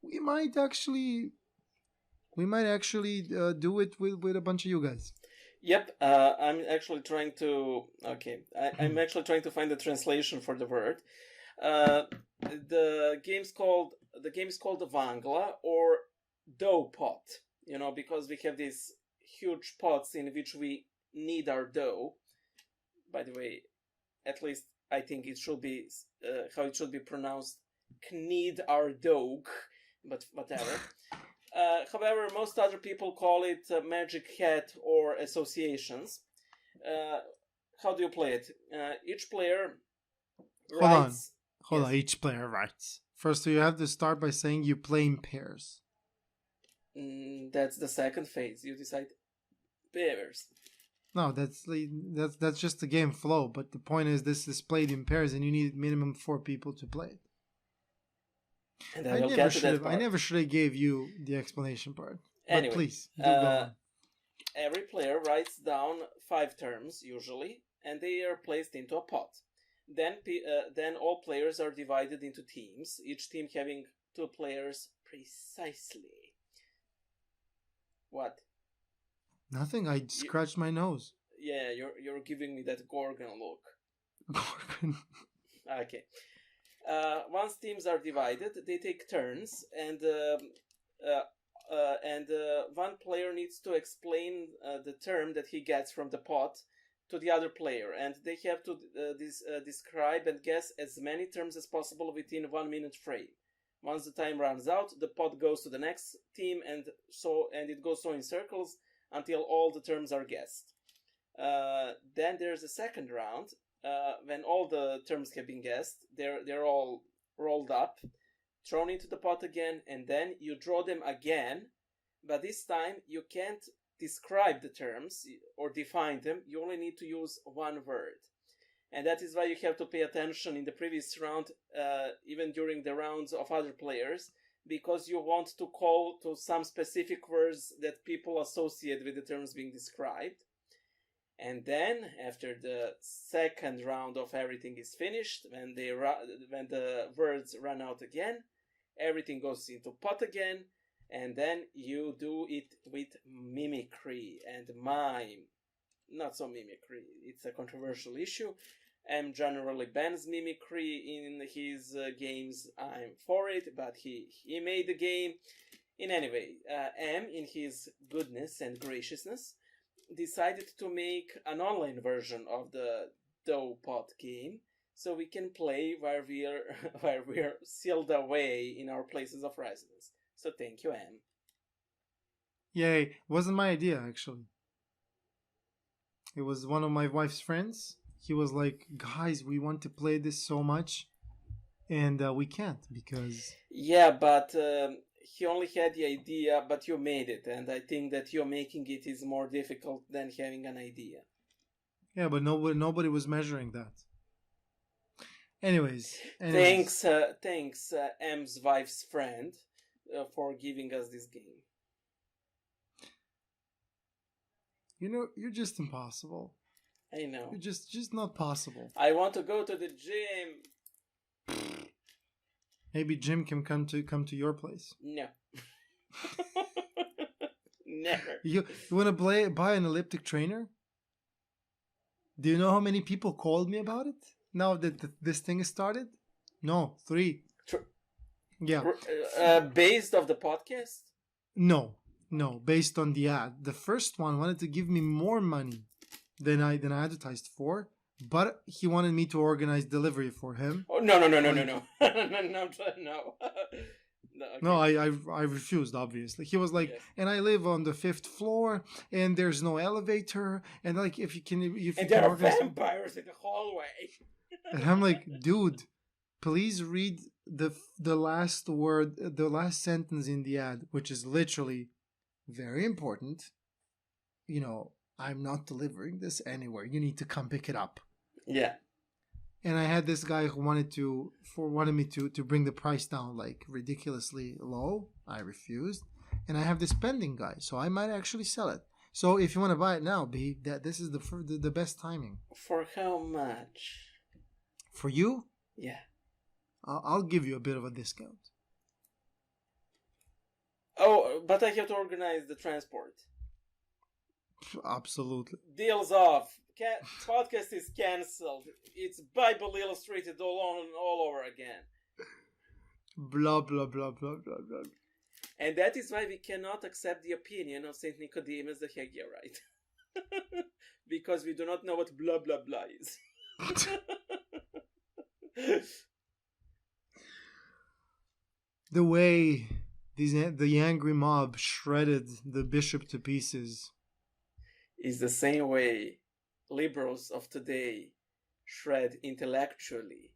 we might actually do it with a bunch of you guys. Yep, I'm actually trying to. Okay, I'm actually trying to find the translation for the word. The game is called Vangla, or dough pot. You know, because we have these huge pots in which we knead our dough. By the way, at least I think it should be how it should be pronounced. Knead our dough, but whatever. However, most other people call it magic hat or associations. How do you play it? Each player writes. Hold Yes. on, each player writes. First, you have to start by saying you play in pairs. That's the second phase. You decide pairs. No, that's just the game flow. But the point is, this is played in pairs, and you need minimum 4 people to play it. And I will get to that part. I never should have gave you the explanation part. Anyway, but please, do go on. Every player writes down 5 terms usually, and they are placed into a pot. Then all players are divided into teams, each team having 2 players precisely. What? Nothing. I scratched my nose. Yeah, you're giving me that Gorgon look. Gorgon. Okay. Once teams are divided, they take turns, and one player needs to explain the term that he gets from the pot to the other player, and they have to describe and guess as many terms as possible within 1 minute frame. Once the time runs out, the pot goes to the next team, and it goes so in circles until all the terms are guessed. Then there's a second round. When all the terms have been guessed, they're all rolled up, thrown into the pot again, and then you draw them again, but this time you can't describe the terms or define them. You only need to use one word. And that is why you have to pay attention in the previous round, even during the rounds of other players, because you want to call to some specific words that people associate with the terms being described. And then, after the second round of everything is finished, when the words run out again, everything goes into pot again, and then you do it with mimicry and mime. Not so mimicry, it's a controversial issue. M generally bans mimicry in his games. I'm for it, but he made the game. In any way, M, in his goodness and graciousness, decided to make an online version of the Dough Pot game, so we can play while we're sealed away in our places of residence. So thank you, M. Yay! Wasn't my idea actually. It was one of my wife's friends. He was like, "Guys, we want to play this so much, and we can't because." Yeah, but he only had the idea, but you made it, and I think that you making it is more difficult than having an idea. Yeah, but nobody was measuring that. Anyways. Thanks, M's wife's friend, for giving us this game. You know, you're just impossible. I know. You're just not possible. I want to go to the gym. Maybe Jim can come to your place. No. Never. You want to buy an elliptic trainer? Do you know how many people called me about it? Now that this thing is started? No, 3. Yeah. Based off the podcast? No, based on the ad. The first one wanted to give me more money than I advertised for, but he wanted me to organize delivery for him. Oh, no. No. Okay. No, I refused, obviously. He was like, yes. And I live on the 5th floor, and there's no elevator, and like, if you can there are vampires in the hallway. And I'm like, dude, please read the last word, the last sentence in the ad, which is literally very important. You know, I'm not delivering this anywhere. You need to come pick it up. Yeah. And I had this guy who wanted me to bring the price down like ridiculously low. I refused. And I have this pending guy, so I might actually sell it. So if you want to buy it now, B, this is the best timing. For how much? For you? Yeah. I'll give you a bit of a discount. Oh, but I have to organize the transport. Absolutely. Deals off. Podcast is cancelled. It's Bible Illustrated all over again. Blah, blah, blah, blah, blah, blah. And that is why we cannot accept the opinion of St. Nicodemus the Hagiorite. Because we do not know what blah, blah, blah is. The way the angry mob shredded the bishop to pieces is the same way liberals of today shred intellectually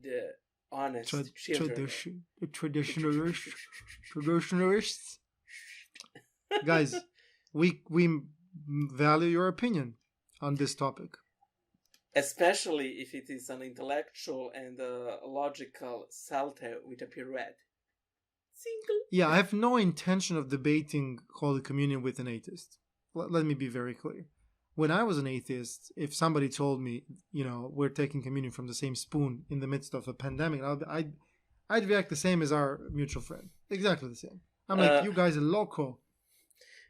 the honest children. Traditionalists. Guys, we value your opinion on this topic. Especially if it is an intellectual and logical salto with a pirouette. Single. Yeah, I have no intention of debating Holy Communion with an atheist. Let me be very clear. When I was an atheist, if somebody told me, we're taking communion from the same spoon in the midst of a pandemic, I'd react the same as our mutual friend. Exactly the same. I'm like, you guys are loco.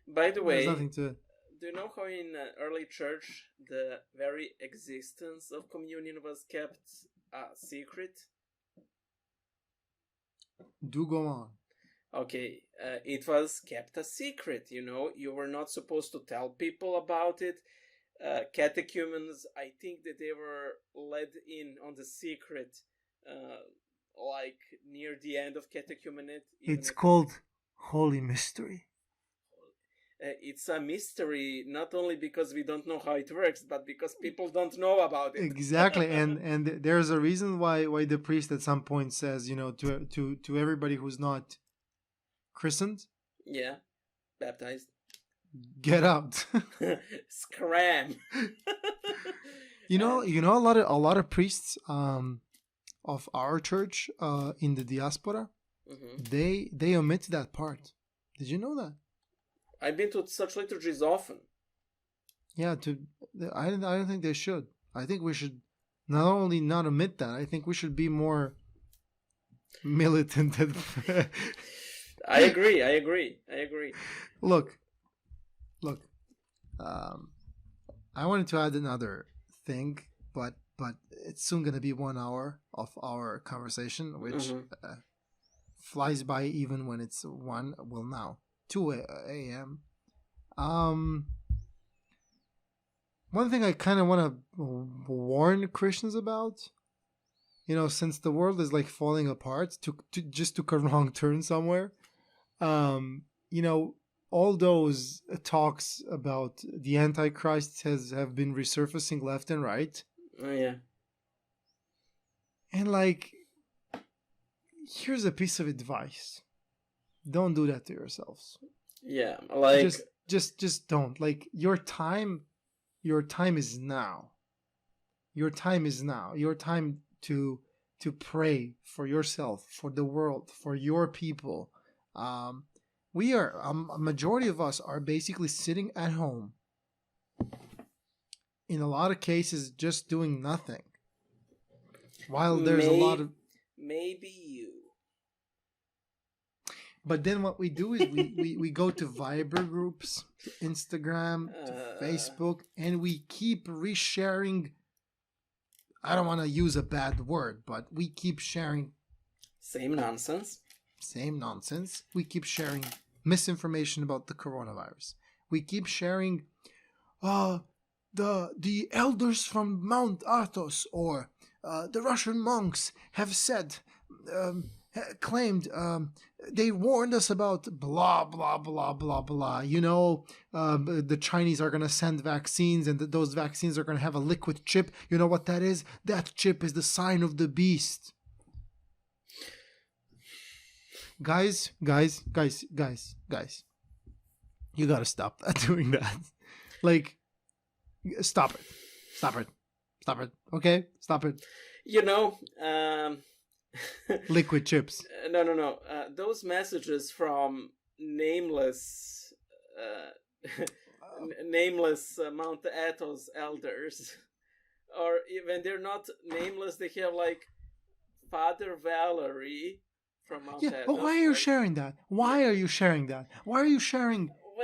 By the way, there's nothing to... Do you know how in early church the very existence of communion was kept a secret? Do go on. Okay, it was kept a secret, you were not supposed to tell people about it. Catechumens, I think that they were let in on the secret, like near the end of catechumenate. It's called Holy Mystery. It's a mystery, not only because we don't know how it works, but because people don't know about it. Exactly, and there's a reason why the priest at some point says, to everybody who's not christened, baptized, get out. Scram. a lot of priests of our church in the diaspora, they omit that part. Did you know that? I've been to such liturgies often. Yeah, I don't think they should. I think we should not only not omit that, I think we should be more militant. I agree. Look. I wanted to add another thing, but it's soon going to be 1 hour of our conversation, which flies by even when it's 2 a.m. One thing I kind of want to warn Christians about, since the world is like falling apart, just took a wrong turn somewhere. All those talks about the Antichrist have been resurfacing left and right. Oh yeah. And here's a piece of advice. Don't do that to yourselves. Yeah, just don't. Your time is now. Your time is now. Your time to pray for yourself, for the world, for your people. We are a majority of us are basically sitting at home. In a lot of cases, just doing nothing. While there's a lot of maybe you. But then what we do is we go to Viber groups, to Instagram, to Facebook, and we keep resharing. I don't want to use a bad word, but we keep sharing same nonsense. We keep sharing misinformation about the coronavirus. We keep sharing the elders from Mount Athos or the Russian monks have said, claimed, they warned us about blah, blah, blah, blah, blah. The Chinese are going to send vaccines and those vaccines are going to have a liquid chip. You know what that is? That chip is the sign of the beast. Guys. You got to stop doing that. Stop it. Okay? Stop it. Liquid chips. No. Those messages from nameless Mount Athos elders, or even they're not nameless, they have Father Valerie from Mount Athos. But why are you sharing that? Why are you sharing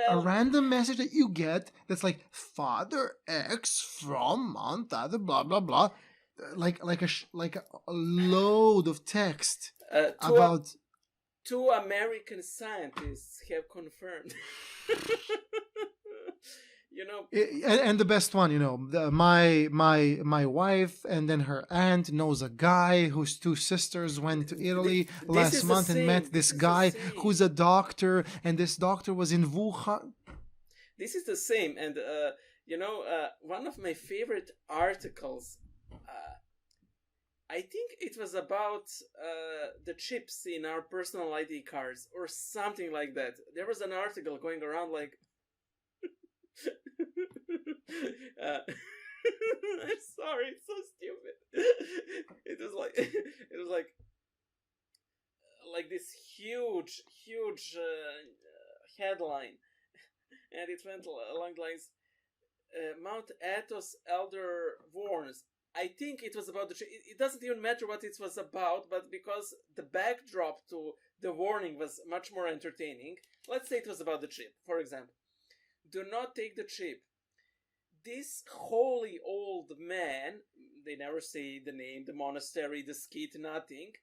a random message that you get that's like Father X from Mount Athos, blah blah blah, like a load of text about. Two American scientists have confirmed. And the best one, my wife and then her aunt knows a guy whose two sisters went to Italy last month and met this guy who's a doctor, and this doctor was in Wuhan. This is the same, and one of my favorite articles. I think it was about the chips in our personal ID cards or something like that. There was an article going around like. I'm sorry, it's so stupid. It was like this huge headline, and it went along the lines. Mount Athos elder warns. I think it was about it doesn't even matter what it was about, but because the backdrop to the warning was much more entertaining, let's say it was about the chip, for example. Do not take the chip. This holy old man, they never say the name, the monastery, the skit, nothing,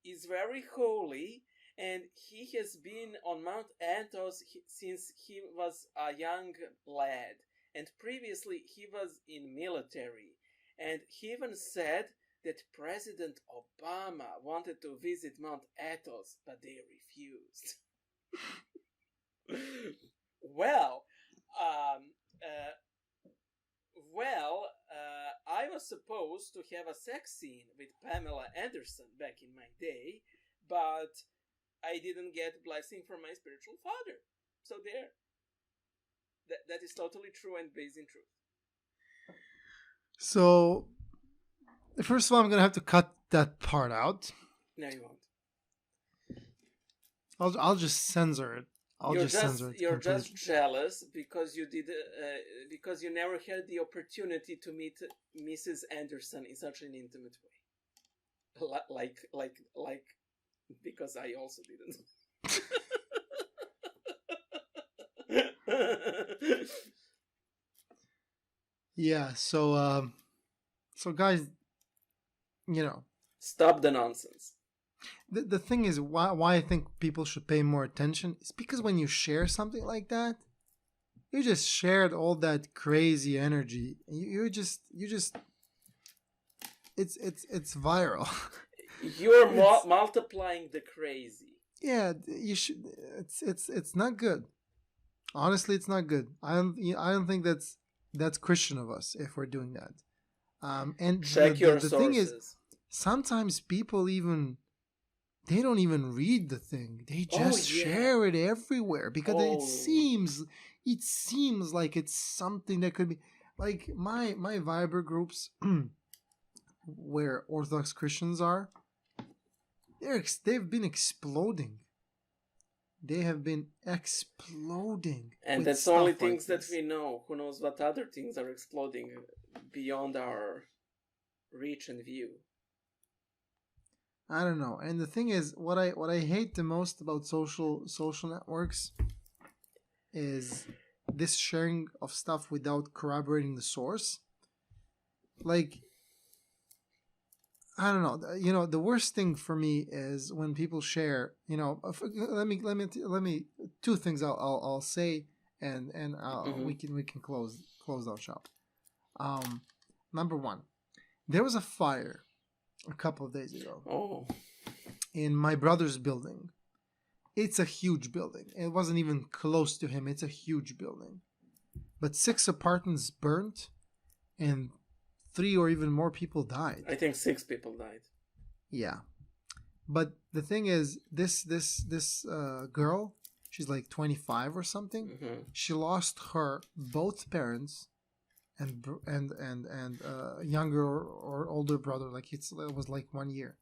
is very holy, and he has been on Mount Athos since he was a young lad. And previously he was in military, and he even said that President Obama wanted to visit Mount Athos, but they refused. Well, I was supposed to have a sex scene with Pamela Anderson back in my day, but I didn't get blessing from my spiritual father. So there. That is totally true and based in truth. So, first of all, I'm going to have to cut that part out. No, you won't. I'll just censor it. You're just jealous because because you never had the opportunity to meet Mrs. Anderson in such an intimate way. Like because I also didn't. Yeah, so guys, stop the nonsense. The thing is why I think people should pay more attention is because when you share something like that, you just shared all that crazy energy. You just it's viral. You're multiplying the crazy. Yeah, you should. It's not good. Honestly, it's not good. I don't think that's Christian of us if we're doing that. And check your the sources. Thing is, sometimes people they don't even read the thing. They just share it everywhere because it seems like it's something that could be like my Viber groups where Orthodox Christians are. They've been exploding. They have been exploding. And that's only things that we know. Who knows what other things are exploding beyond our reach and view. I don't know. And the thing is, what I hate the most about social networks is this sharing of stuff without corroborating the source. Like, I don't know. The worst thing for me is when people share. Let me. Two things I'll say, and we can close out shop. Number one, there was a fire a couple of days ago. In my brother's building. It's a huge building. It wasn't even close to him. It's a huge building, but 6 apartments burnt, and 3 or even more people died. I think 6 people died. Yeah, but the thing is, this girl, she's like 25 or something. Mm-hmm. She lost her both parents, and younger or older brother. Like it was like 1 year.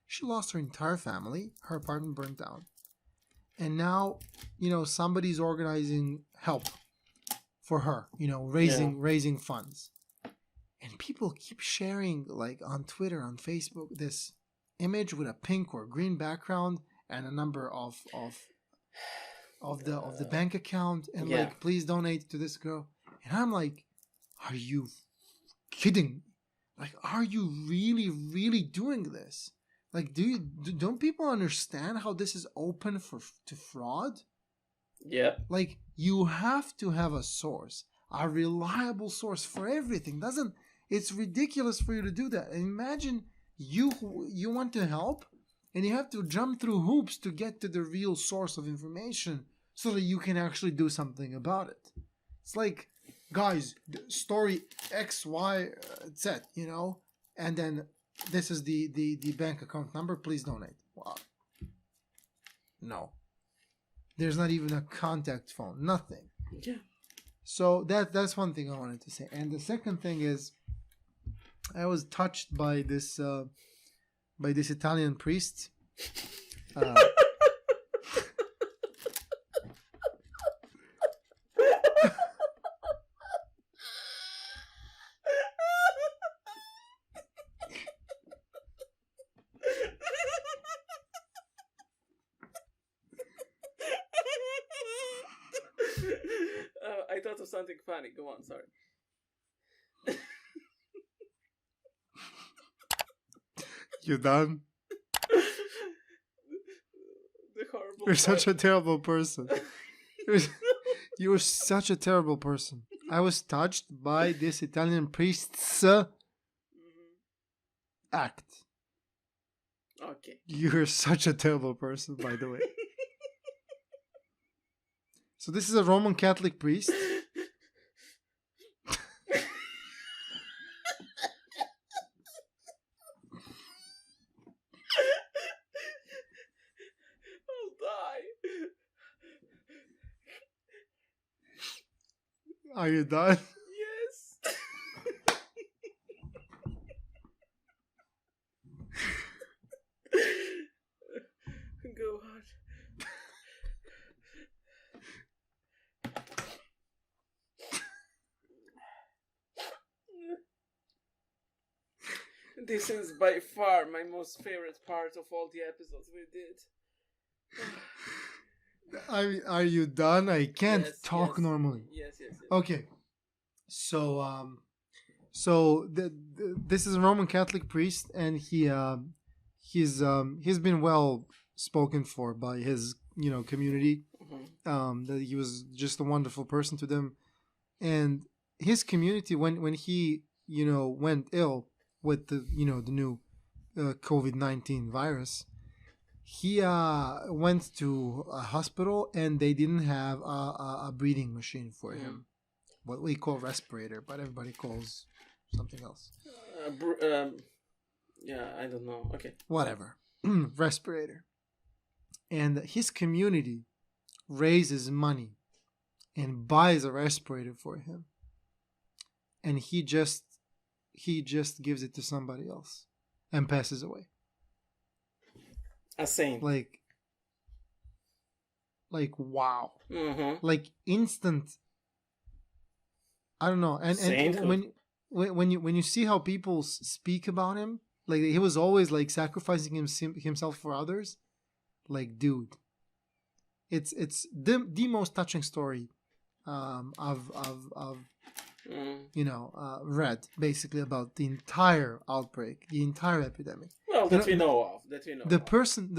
She lost her entire family. Her apartment burned down, and now somebody's organizing help for her. Raising funds. And people keep sharing, like on Twitter, on Facebook, this image with a pink or green background and a number of the bank account, and like, please donate to this girl. And I'm like, are you kidding? Like, are you really, really doing this? Like, don't people understand how this is open to fraud? Yeah. Like, you have to have a source, a reliable source for everything. It's ridiculous for you to do that. And imagine you want to help, and you have to jump through hoops to get to the real source of information so that you can actually do something about it. It's like, guys, story X, Y, Z, and then this is the bank account number. Please donate. Wow. No. There's not even a contact phone. Nothing. Yeah. So that's one thing I wanted to say. And the second thing is, I was touched by this Italian priest. I thought of something funny. Go on, sorry. You done? The horrible. You're such a terrible person. You're such a terrible person. I was touched by this Italian priest's act. Okay. You're such a terrible person, by the way. So this is a Roman Catholic priest. I'll die. Are you done? Yes. Go on. This is by far my most favorite part of all the episodes we did. Are you done? I can't talk yes. normally. Yes. Okay. So this is a Roman Catholic priest, and he's been well spoken for by his community. Mm-hmm. That he was just a wonderful person to them, and his community when he went ill with the the new COVID-19 virus, he went to a hospital and they didn't have a breathing machine for him, what we call respirator, but everybody calls something else. Yeah, I don't know. Okay, whatever. Respirator. And his community raises money and buys a respirator for him, and he just gives it to somebody else and passes away. A saint. Like wow. Mm-hmm. Like instant. I don't know. And when you see how people speak about him, like he was always like sacrificing himself for others. Like, dude, it's the most touching story I've read, basically, about the entire outbreak, the entire epidemic. Well, we know of. The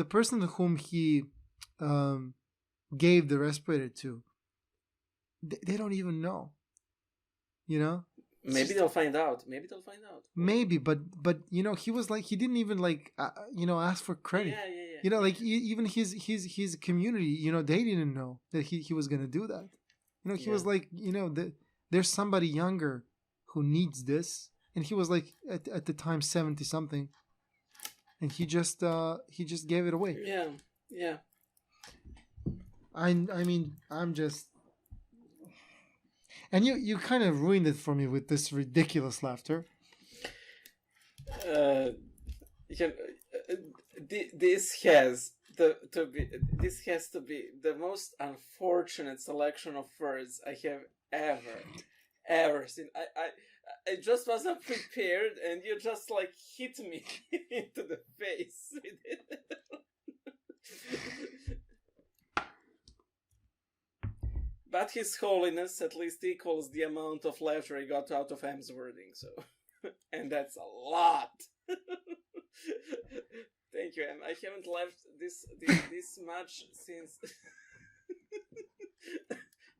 person whom he gave the respirator to, they don't even know. Maybe they'll find out. Maybe, but he was like, he didn't even like ask for credit. Yeah. Like even his community, they didn't know that he was gonna do that. He was like, there's somebody younger who needs this, and he was like at the time 70 something, and he just gave it away. Yeah. I mean, I'm just. And you kind of ruined it for me with this ridiculous laughter. This has to be the most unfortunate selection of words I have ever seen. I just wasn't prepared, and you just like hit me into the face with it. But His Holiness at least equals the amount of laughter I got out of M's wording, so. And that's a lot! Thank you, M. I haven't laughed this much since...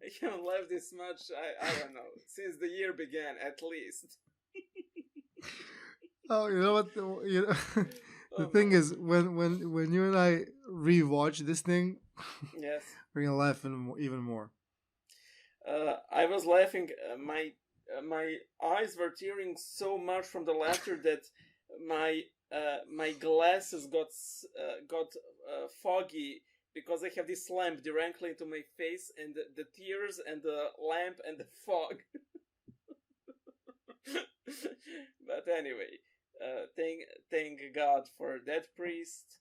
I haven't laughed this much, I don't know, since the year began, at least. Oh, you know what? The thing is, when you and I rewatch this thing, yes, we're gonna laugh even more. I was laughing. My eyes were tearing so much from the laughter that my glasses got foggy because I have this lamp directly into my face, and the tears and the lamp and the fog. But anyway, thank God for that priest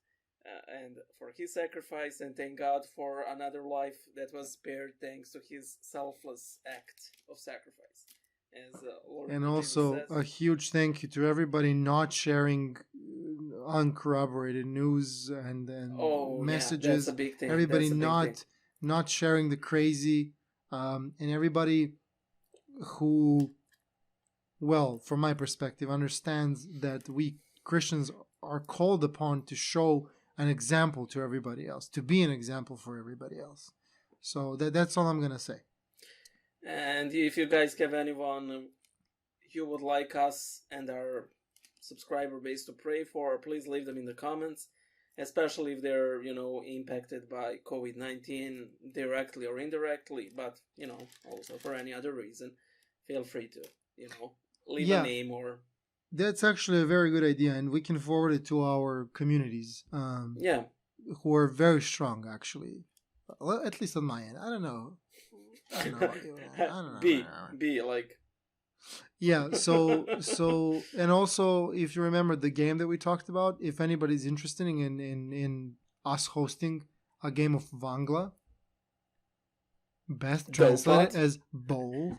and for his sacrifice, and thank God for another life that was spared thanks to his selfless act of sacrifice. As Lord And Jesus also says. a huge thank you to everybody not sharing uncorroborated news and Oh yeah, that's messages. a big thing. Everybody That's a big thing. not sharing the crazy, and everybody who, well, from my perspective, understands that we Christians are called upon to show an example to everybody else, to be an example for everybody else. So that's all I'm gonna say. And if you guys have anyone you would like us and our subscriber base to pray for, please leave them in the comments, especially if they're, impacted by COVID-19 directly or indirectly, but, also for any other reason, feel free to, leave a name or... That's actually a very good idea, and we can forward it to our communities. Who are very strong, actually. Well, at least on my end. I don't know about you. I don't know. Be like... Yeah, so and also if you remember the game that we talked about, if anybody's interested in us hosting a game of Vangla, best translated as bowl.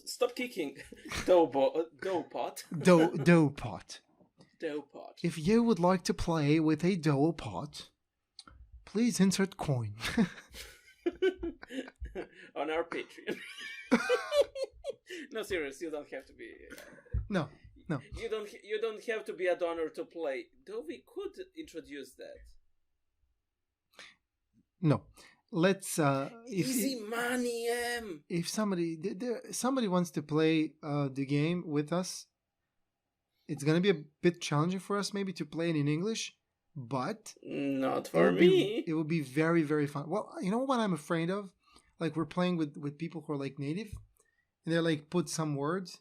Stop kicking. Dough pot. Dough pot. Dough pot. If you would like to play with a dough pot, please insert coin. On our Patreon. No, serious. You don't have to be. No. You don't have to be a donor to play. Though we could introduce that. No. Let's easy money. If somebody wants to play the game with us, it's gonna be a bit challenging for us maybe to play it in English, but not for me. It will be very, very fun. Well, you know what I'm afraid of? Like we're playing with people who are like native, and they're like put some words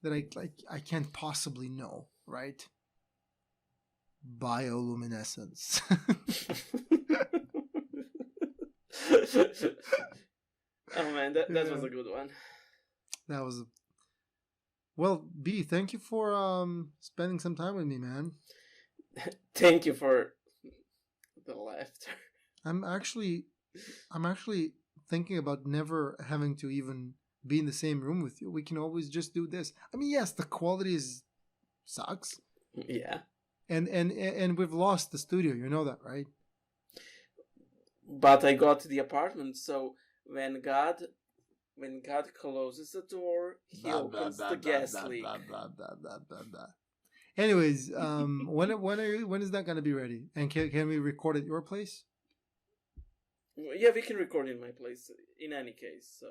that I can't possibly know, right? Bioluminescence. Oh man, that was a good one. That was well, B, thank you for spending some time with me, man. Thank you for the laughter. I'm actually thinking about never having to even be in the same room with you. We can always just do this. I mean, yes, the quality sucks. Yeah. And we've lost the studio, you know that, right? But I got the apartment, so when God closes the door, he opens the gas leak. Anyways, when is that gonna be ready? And can we record at your place? Yeah, we can record in my place in any case. So.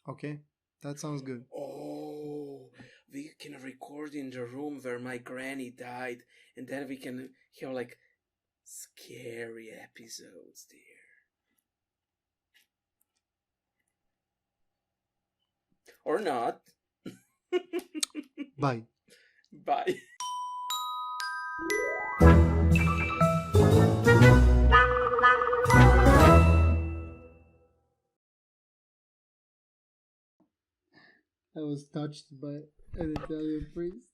Okay, that sounds good. Oh, we can record in the room where my granny died, and then we can have like scary episodes there. Or not. Bye. Bye. I was touched by an Italian priest.